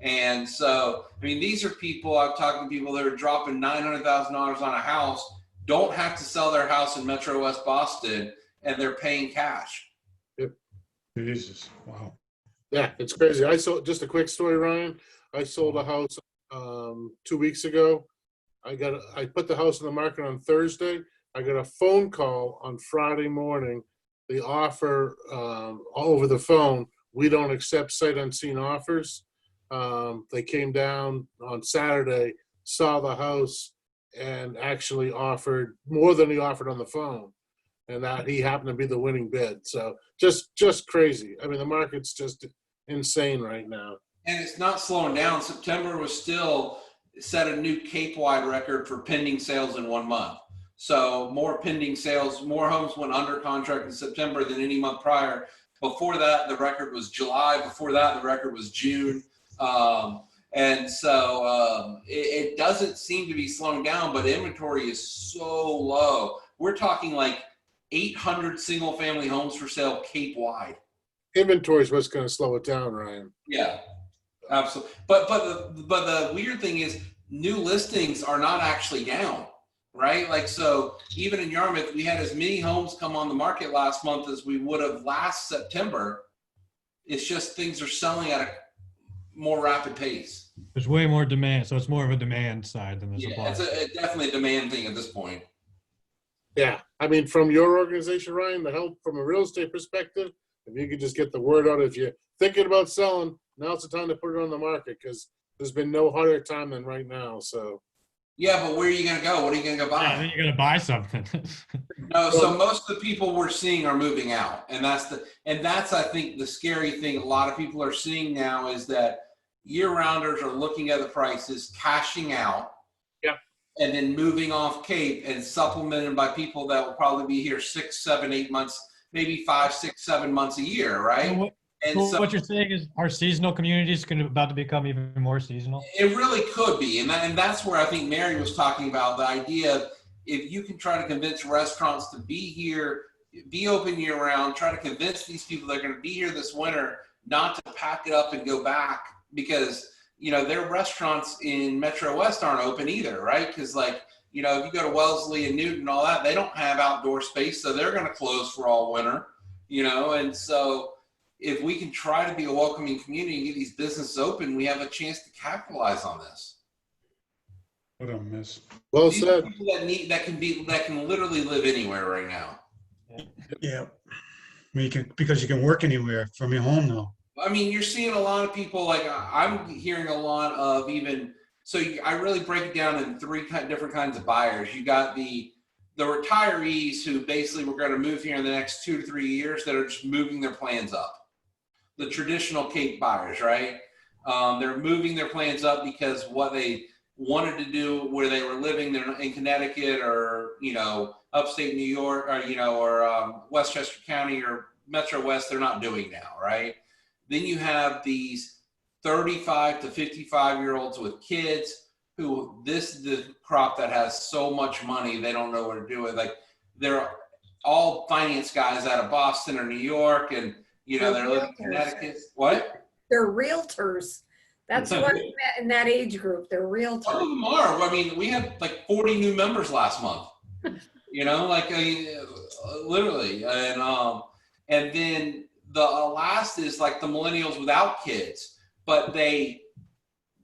And so, I mean, these are people, I'm talking to people that are dropping $900,000 on a house, don't have to sell their house in Metro West Boston, and they're paying cash. Jesus, wow. Yeah, it's crazy. I sold, just a quick story, Ryan. I sold a house 2 weeks ago. I put the house on the market on Thursday. I got a phone call on Friday morning. The offer over the phone, we don't accept sight unseen offers. They came down on Saturday, saw the house, and actually offered more than he offered on the phone. And that he happened to be the winning bid. So just crazy. I mean, the market's just insane right now. And it's not slowing down. September was still set a new Cape-wide record for pending sales in 1 month. So more pending sales, more homes went under contract in September than any month prior. Before that, the record was July. Before that, the record was June. It doesn't seem to be slowing down, but inventory is so low. We're talking like 800 single family homes for sale Cape-wide. Inventory is what's going to slow it down, Ryan. Yeah, absolutely. But the weird thing is new listings are not actually down, right? Like, so even in Yarmouth, we had as many homes come on the market last month as we would have last September. It's just things are selling at a more rapid pace. There's way more demand, so it's more of a demand side than the Yeah, supply. it's definitely a demand thing at this point. Yeah, I mean, from your organization, Ryan, the help from a real estate perspective, if you could just get the word out, if you're thinking about selling, now's the time to put it on the market, because there's been no harder time than right now. So yeah, but where are you going to go? What are you going to go buy? Yeah, then you're gonna buy something. No, so most of the people we're seeing are moving out, and that's I think the scary thing a lot of people are seeing now is that year-rounders are looking at the prices, cashing out, and then moving off Cape and supplemented by people that will probably be here 6, 7, 8 months, maybe 5, 6, 7 months a year, right? So what you're saying is our seasonal communities about to become even more seasonal? It really could be, and that's where I think Mary was talking about the idea of if you can try to convince restaurants to be here, be open year-round, try to convince these people that are going to be here this winter not to pack it up and go back, because you know, their restaurants in Metro West aren't open either, right? Because like, you know, if you go to Wellesley and Newton and all that, they don't have outdoor space, so they're going to close for all winter, you know? And so if we can try to be a welcoming community and get these businesses open, we have a chance to capitalize on this. What a mess. well These said. are people that can literally live anywhere right now. Yeah. I mean, because you can work anywhere from your home now. I mean, you're seeing a lot of people, like I'm hearing a lot of I really break it down in 3 different kinds of buyers. You got the retirees who basically were going to move here in the next 2 to 3 years that are just moving their plans up. The traditional Cape buyers, right? They're moving their plans up because what they wanted to do where they were living, they're in Connecticut or, you know, upstate New York or, you know, or Westchester County or Metro West, they're not doing now, right? Then you have these 35 to 55-year-olds with kids who this is the crop that has so much money, they don't know what to do with. Like, they're all finance guys out of Boston or New York, and, you know, they're living in Connecticut. What? They're realtors. That's what I met in that age group. They're realtors. Some of them are. I mean, we had like 40 new members last month. You know, like literally. And then the last is like the millennials without kids, but they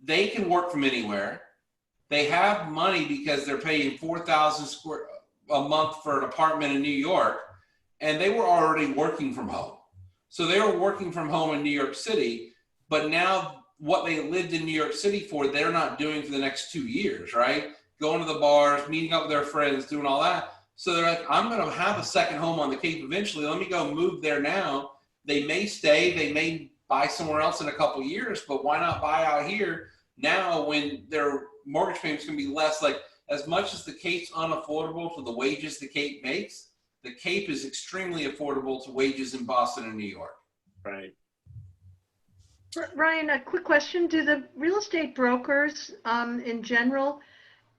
can work from anywhere. They have money because they're paying $4,000 a month for an apartment in New York, and they were already working from home. So they were working from home in New York City, but now what they lived in New York City for, they're not doing for the next 2 years, right? Going to the bars, meeting up with their friends, doing all that. So they're like, I'm going to have a second home on the Cape eventually. Let me go move there now. They may stay, they may buy somewhere else in a couple of years, but why not buy out here now when their mortgage payments can be less? Like, as much as the Cape's unaffordable for the wages the Cape makes, the Cape is extremely affordable to wages in Boston and New York. Right. Ryan, a quick question. Do the real estate brokers in general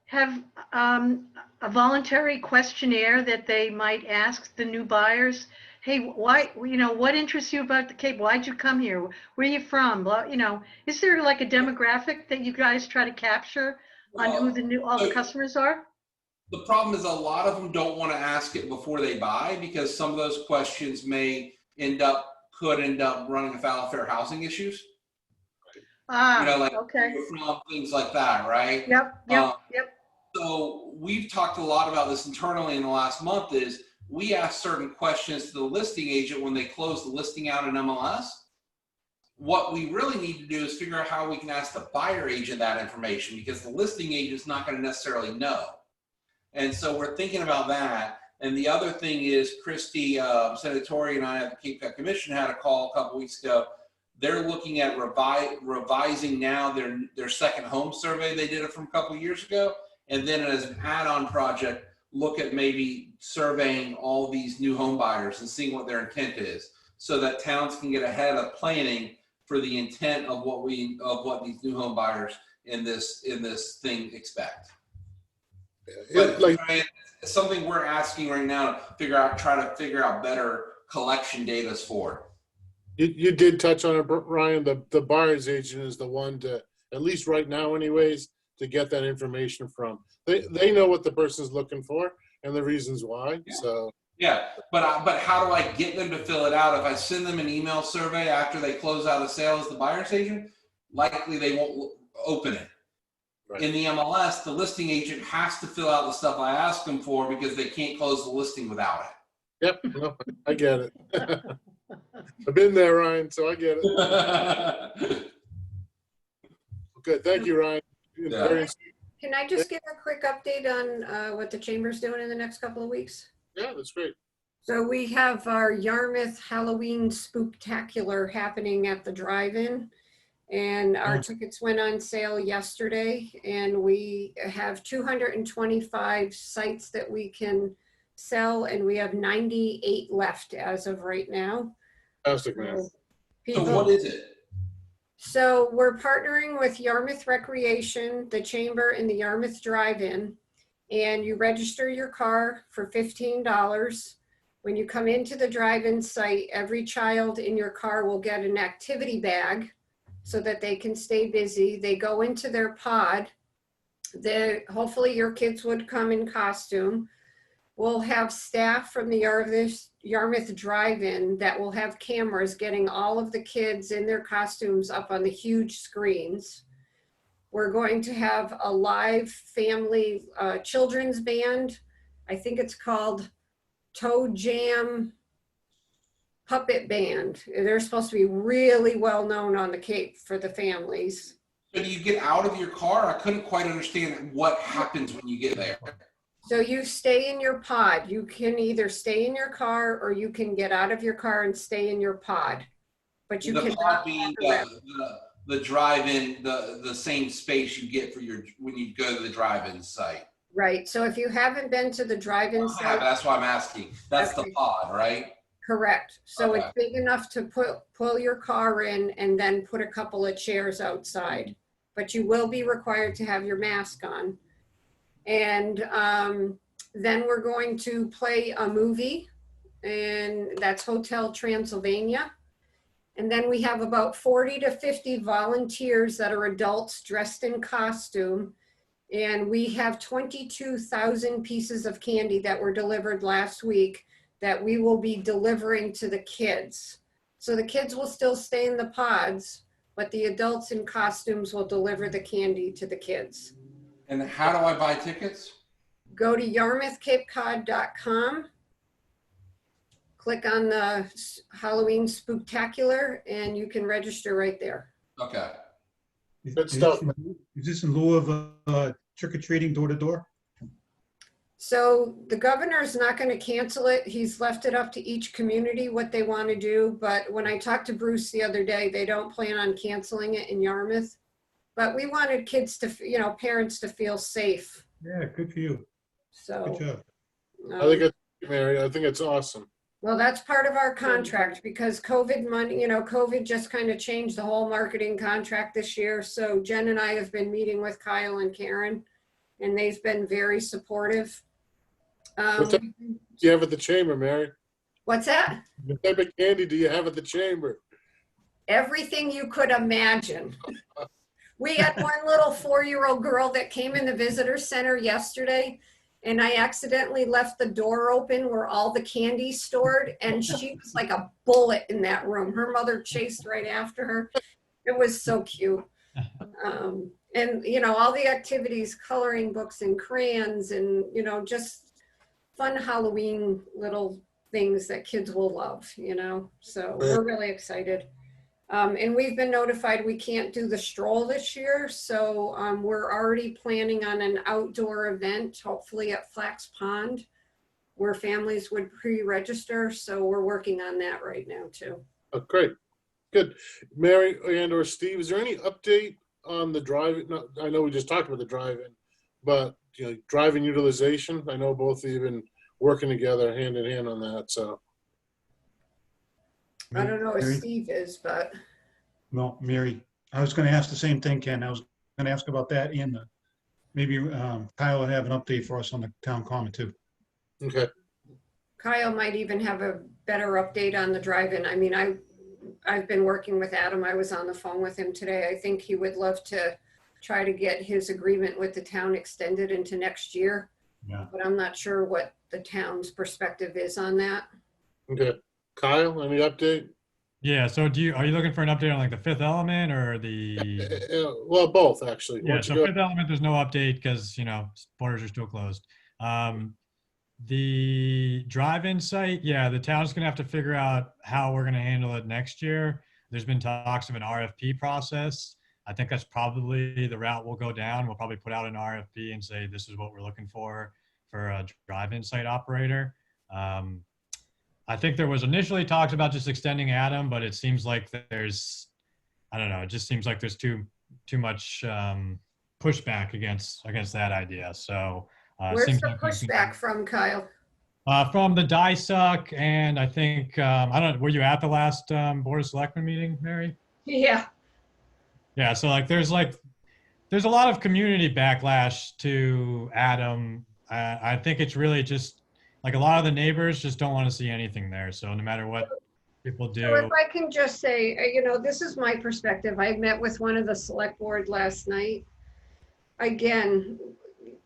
have a voluntary questionnaire that they might ask the new buyers? Hey, why, what interests you about the Cape? Why'd you come here? Where are you from? Well, is there like a demographic that you guys try to capture on who all the customers are? The problem is a lot of them don't want to ask it before they buy, because some of those questions could end up running afoul of fair housing issues. Like okay. from things like that, right? Yep. So we've talked a lot about this internally in the last month. Is we ask certain questions to the listing agent when they close the listing out in MLS. What we really need to do is figure out how we can ask the buyer agent that information, because the listing agent is not going to necessarily know. And so we're thinking about that. And the other thing is, Christy Senatori and I at the Cape Cod Commission had a call a couple weeks ago. They're looking at revising now their second home survey. They did it from a couple of years ago. And then as an add-on project, look at maybe surveying all these new home buyers and seeing what their intent is, so that towns can get ahead of planning for the intent of what these new home buyers in this thing expect. But it's something we're asking right now to try to figure out better collection data for. You did touch on it, Ryan. The buyer's agent is the one to, at least right now anyways, to get that information from. They know what the person's looking for and the reasons why. Yeah. So yeah, but how do I get them to fill it out? If I send them an email survey after they close out a sale as the buyer's agent, likely they won't open it. Right. In the MLS, the listing agent has to fill out the stuff I ask them for, because they can't close the listing without it. Yep, no, I get it. I've been there, Ryan, so I get it. Okay, thank you, Ryan. Yeah. Can I just give a quick update on what the Chamber's doing in the next couple of weeks? Yeah, that's great. So we have our Yarmouth Halloween Spooktacular happening at the drive-in, and our tickets went on sale yesterday, and we have 225 sites that we can sell, and we have 98 left as of right now. Fantastic, man. So what is it? So we're partnering with Yarmouth Recreation, the Chamber, and the Yarmouth Drive-In, and you register your car for $15. When you come into the drive-in site, every child in your car will get an activity bag so that they can stay busy. They go into their pod. Hopefully your kids would come in costume. We'll have staff from the Yarmouth Drive-In that will have cameras getting all of the kids in their costumes up on the huge screens. We're going to have a live family children's band. I think it's called Toe Jam Puppet Band. They're supposed to be really well known on the Cape for the families. So do you get out of your car? I couldn't quite understand what happens when you get there. So you stay in your pod. You can either stay in your car or you can get out of your car and stay in your pod. But you can pod being the drive-in, the same space you get when you go to the drive-in site. Right. So if you haven't been to the drive-in site, that's why I'm asking. That's the pod, right? Correct. So it's big enough to pull your car in and then put a couple of chairs outside. But you will be required to have your mask on. And then we're going to play a movie, and that's Hotel Transylvania. And then we have about 40 to 50 volunteers that are adults dressed in costume. And we have 22,000 pieces of candy that were delivered last week that we will be delivering to the kids. So the kids will still stay in the pods, but the adults in costumes will deliver the candy to the kids. And how do I buy tickets? Go to yarmouthcapecod.com, click on the Halloween Spooktacular and you can register right there. Okay. Good stuff. Is this in lieu of trick or treating door to door? So the governor's not going to cancel it. He's left it up to each community what they want to do. But when I talked to Bruce the other day, they don't plan on canceling it in Yarmouth. But we wanted kids to, you know, parents to feel safe. Yeah, good for you. So, Good job. I think it's, Mary, I think it's awesome. well, that's part of our contract because COVID money, you know, COVID just kind of changed the whole marketing contract this year. So Jen and I have been meeting with Kyle and Karen, and they've been very supportive. What type do you have at the chamber, Mary? What's that? What type of candy do you have at the chamber? Everything you could imagine. We had one little 4-year-old girl that came in the visitor center yesterday, and I accidentally left the door open where all the candy's stored, and she was like a bullet in that room. Her mother chased right after her. It was so cute. And, you know, all the activities, coloring books and crayons and, you know, just fun Halloween little things that kids will love, you know, so we're really excited. And we've been notified we can't do the stroll this year. So we're already planning on an outdoor event, hopefully at Flax Pond, where families would pre-register. So we're working on that right now too. Oh, great. Good. Mary and or Steve, is there any update on the drive? No, I know we just talked about the drive-in, but you know, drive-in utilization. I know both of you have been working together hand in hand on that. So I don't know if Mary? Steve is, but. No, Mary, I was going to ask the same thing, Ken. I was going to ask about that and maybe Kyle would have an update for us on the town common too. okay. Kyle might even have a better update on the drive-in. I mean, I've been working with Adam. I was on the phone with him today. I think he would love to try to get his agreement with the town extended into next year. Yeah. But I'm not sure what the town's perspective is on that. Okay. Kyle, any update? Yeah, so are you looking for an update on like the Fifth Element or the? Well, both actually. Why Yeah, don't so you go- Fifth Element, there's no update because, you know, borders are still closed. The drive-in site, yeah, the town's gonna have to figure out how we're gonna handle it next year. There's been talks of an RFP process. I think that's probably the route we'll go down. We'll probably put out an RFP and say, this is what we're looking for a drive-in site operator. I think there was initially talks about just extending Adam, but it seems like there's, I don't know, it just seems like there's too much pushback against that idea. So Where's seems the like pushback from, Kyle? from the DISUC, and I think I don't know, were you at the last Board of Selectmen meeting, Mary? Yeah. Yeah, so there's a lot of community backlash to Adam. I think it's really just like a lot of the neighbors just don't want to see anything there. So no matter what people do. So if I can just say, you know, this is my perspective. I met with one of the select board last night. Again,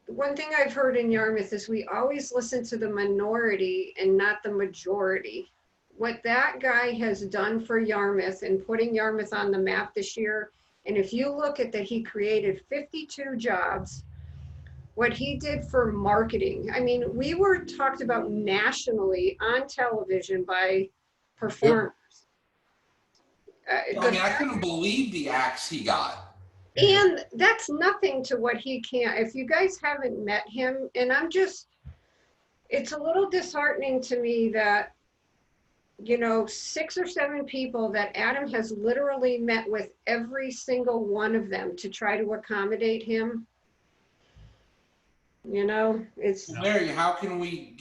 one thing I've heard in Yarmouth is we always listen to the minority and not the majority. What that guy has done for Yarmouth and putting Yarmouth on the map this year, and if you look at that, he created 52 jobs. What he did for marketing, I mean, we were talked about nationally on television by performers. I mean, I couldn't believe the axe he got. And that's nothing to what he can. If you guys haven't met him, and it's a little disheartening to me that, you know, 6 or 7 people that Adam has literally met with every single one of them to try to accommodate him. You know, it's. Mary, how can we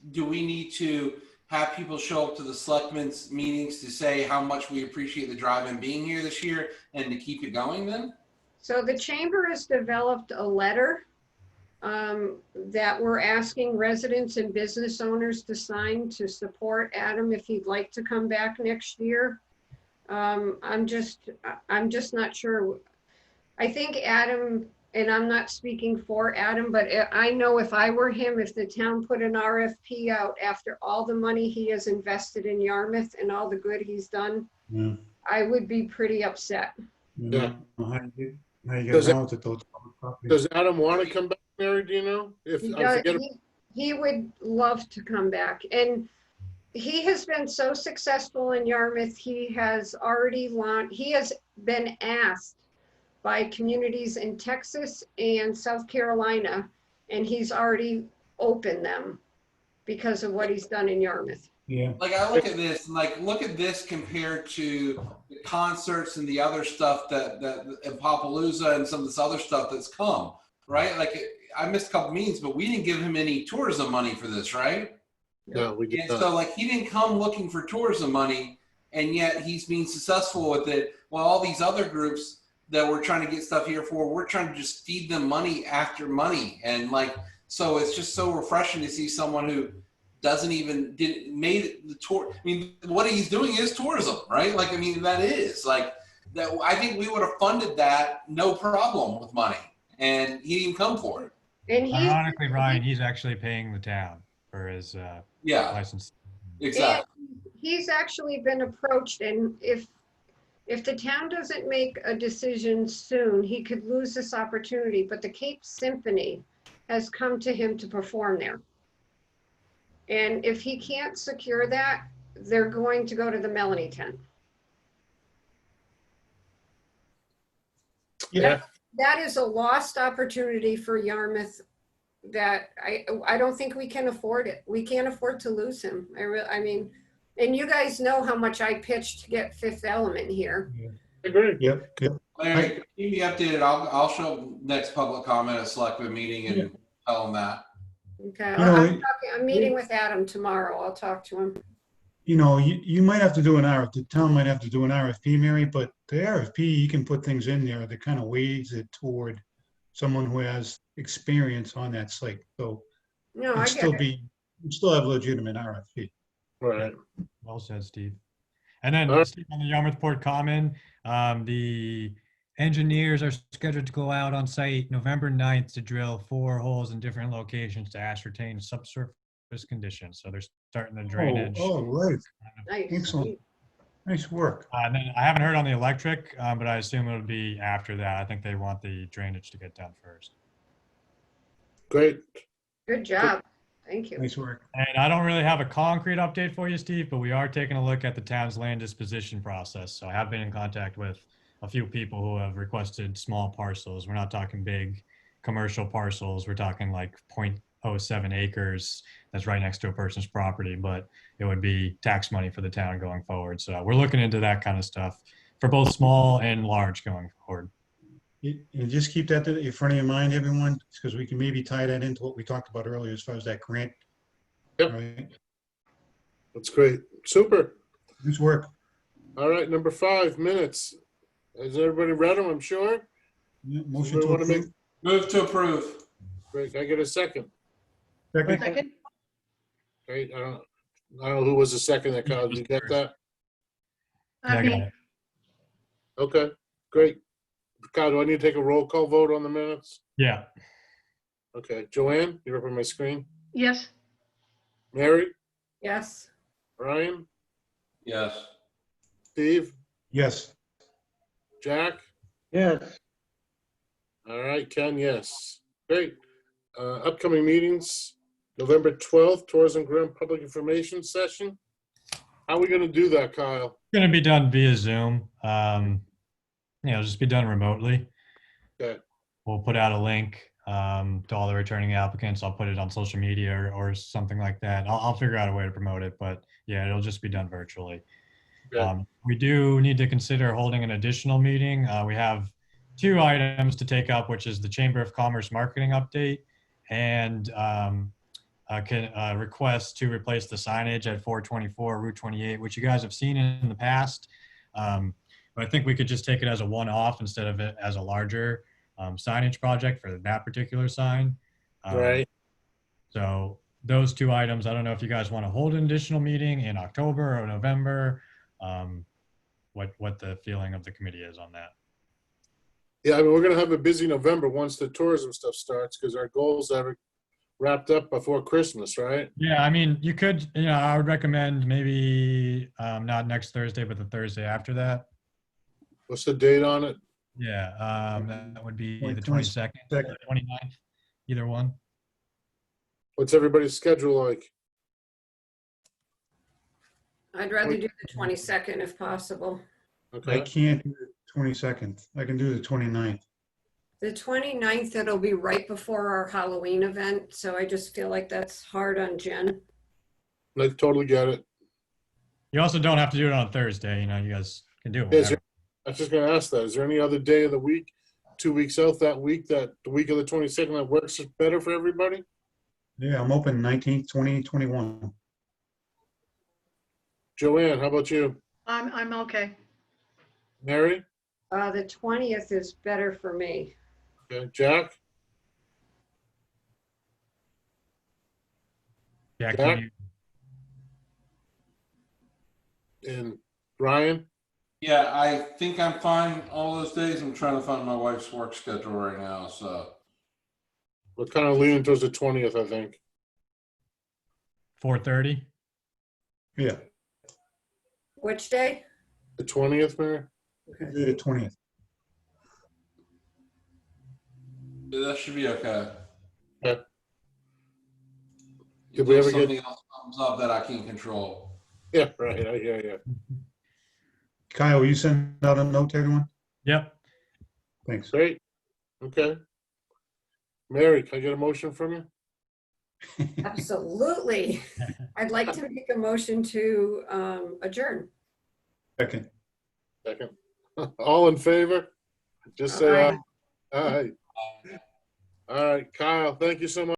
do we need to have people show up to the selectmen's meetings to say how much we appreciate the drive-in being here this year and to keep it going then? So the chamber has developed a letter that we're asking residents and business owners to sign to support Adam if he'd like to come back next year. I'm just not sure. I think Adam, and I'm not speaking for Adam, but I know if I were him, if the town put an RFP out after all the money he has invested in Yarmouth and all the good he's done, Yeah. I would be pretty upset. Yeah. How you get Does it- around with those public properties? Does Adam want to come back, Mary? Do you know? If He, I does, forget, he would love to come back. And he has been so successful in Yarmouth. He has already launched, he has been asked by communities in Texas and South Carolina, and he's already opened them because of what he's done in Yarmouth. Yeah. Like I look at this, and like look at this compared to the concerts and the other stuff that and Papalooza and some of this other stuff that's come, right? Like I missed a couple meetings, but we didn't give him any tourism money for this, right? No, we did And not. so like he didn't come looking for tourism money, and yet he's being successful with it. While all these other groups that we're trying to get stuff here for, we're trying to just feed them money after money, and like so it's just so refreshing to see someone who doesn't even made the tour. I mean, what he's doing is tourism, right? Like, I mean, that is like that. I think we would have funded that no problem with money, and he didn't come for it. And he's, Ironically, Ryan, he's actually paying the town for his Yeah, license. exactly. he's actually been approached, and if the town doesn't make a decision soon, he could lose this opportunity. But the Cape Symphony has come to him to perform there. And if he can't secure that, they're going to go to the Melanie tent. Yeah. That is a lost opportunity for Yarmouth that I don't think we can afford it. We can't afford to lose him. I mean, and you guys know how much I pitched to get Fifth Element here. I agree. Yep. Yep. Larry, keep me updated. I'll show up next public comment at selectman meeting and tell them that. Okay, You know, I'm meeting with Adam tomorrow. I'll talk to him. You know, you might have to do an RFP, the town might have to do an RFP, Mary, but the RFP, you can put things in there that kind of weighs it toward someone who has experience on that site. So No, I it'd get still it. be, you'd still have legitimate RFP. Right. Well said, Steve. And then All right. Steve, on the Yarmouth Port Common, the engineers are scheduled to go out on site November 9th to drill 4 holes in different locations to ascertain subsurface conditions. So they're starting the drainage. Oh, right. Nice. Excellent. Nice work. And then I haven't heard on the electric, but I assume it'll be after that. I think they want the drainage to get done first. Great. Good job. Thank you. Nice work. And I don't really have a concrete update for you, Steve, but we are taking a look at the town's land disposition process. So I have been in contact with a few people who have requested small parcels. We're not talking big commercial parcels. We're talking like 0.07 acres that's right next to a person's property, but it would be tax money for the town going forward. So we're looking into that kind of stuff for both small and large going forward. And just keep that in front of your mind, everyone, because we can maybe tie that into what we talked about earlier as far as that grant. Yep. Right. That's great. Super. Nice work. All right, number 5, minutes. Has everybody read them, I'm sure? Yeah, motion Somebody to wanna make- approve. Move to approve. Great, can I get a second? Second. Great, I don't know who was the second that called. Did you get that? Yeah, I got it. Okay, great. Kyle, do I need to take a roll call vote on the minutes? Yeah. Okay, Joanne, you're up on my screen. Yes, Mary, Yes. Ryan, Yes. Steve, Yes. Jack? Yes, All right, Ken, yes. Great. Upcoming meetings, November 12th, Tourism Grant Public Information Session. How are we gonna do that, Kyle? Going to be done via Zoom. Just be done remotely. Okay, We'll put out a link to all the returning applicants. I'll put it on social media or something like that. I'll figure out a way to promote it, but yeah, it'll just be done virtually. Okay. We do need to consider holding an additional meeting. We have 2 items to take up, which is the Chamber of Commerce marketing update and a request to replace the signage at 424 Route 28, which you guys have seen in the past. But I think we could just take it as a one-off instead of it as a larger signage project for that particular sign. right. So those 2 items, I don't know if you guys want to hold an additional meeting in October or November, what the feeling of the committee is on that. Yeah, I mean, we're gonna have a busy November once the tourism stuff starts, because our goals have it wrapped up before Christmas, right? Yeah, I mean, you could, I would recommend maybe not next Thursday, but the Thursday after that. What's the date on it? Yeah, that would be the 22nd. 22nd, or 29th, either one. What's everybody's schedule like? I'd rather do the 22nd if possible. I Okay, can't do the 22nd. I can do the 29th. The 29th, it'll be right before our Halloween event, so I just feel like that's hard on Jen. I totally get it. You also don't have to do it on Thursday, you know, you guys can do it Is whenever. I was just gonna ask that. Is there any other day of the week, 2 weeks out that week, that the week of the 22nd that works better for everybody? Yeah, I'm open 19th, 20, 21. Joanne, how about you? I'm okay. Mary? The 20th is better for me. Okay, Jack? Yeah, Jack? can you, And Brian? Yeah, I think I'm fine all those days. I'm trying to find my wife's work schedule right now, so. We're kind of leaning towards the 20th, I think. 4:30? Yeah, Which day? The 20th, Mary? do the 20th. Yeah, that should be okay. Did we Until ever get? something else comes up that I can't control. Yeah, right, I hear you. Kyle, will you send out a note to everyone? Yep. Thanks. Great, okay. Mary, can I get a motion from you? Absolutely. I'd like to make a motion to adjourn. Second. Second. All in favor? Just say aye. Aye. Aye. All right, Kyle, thank you so much.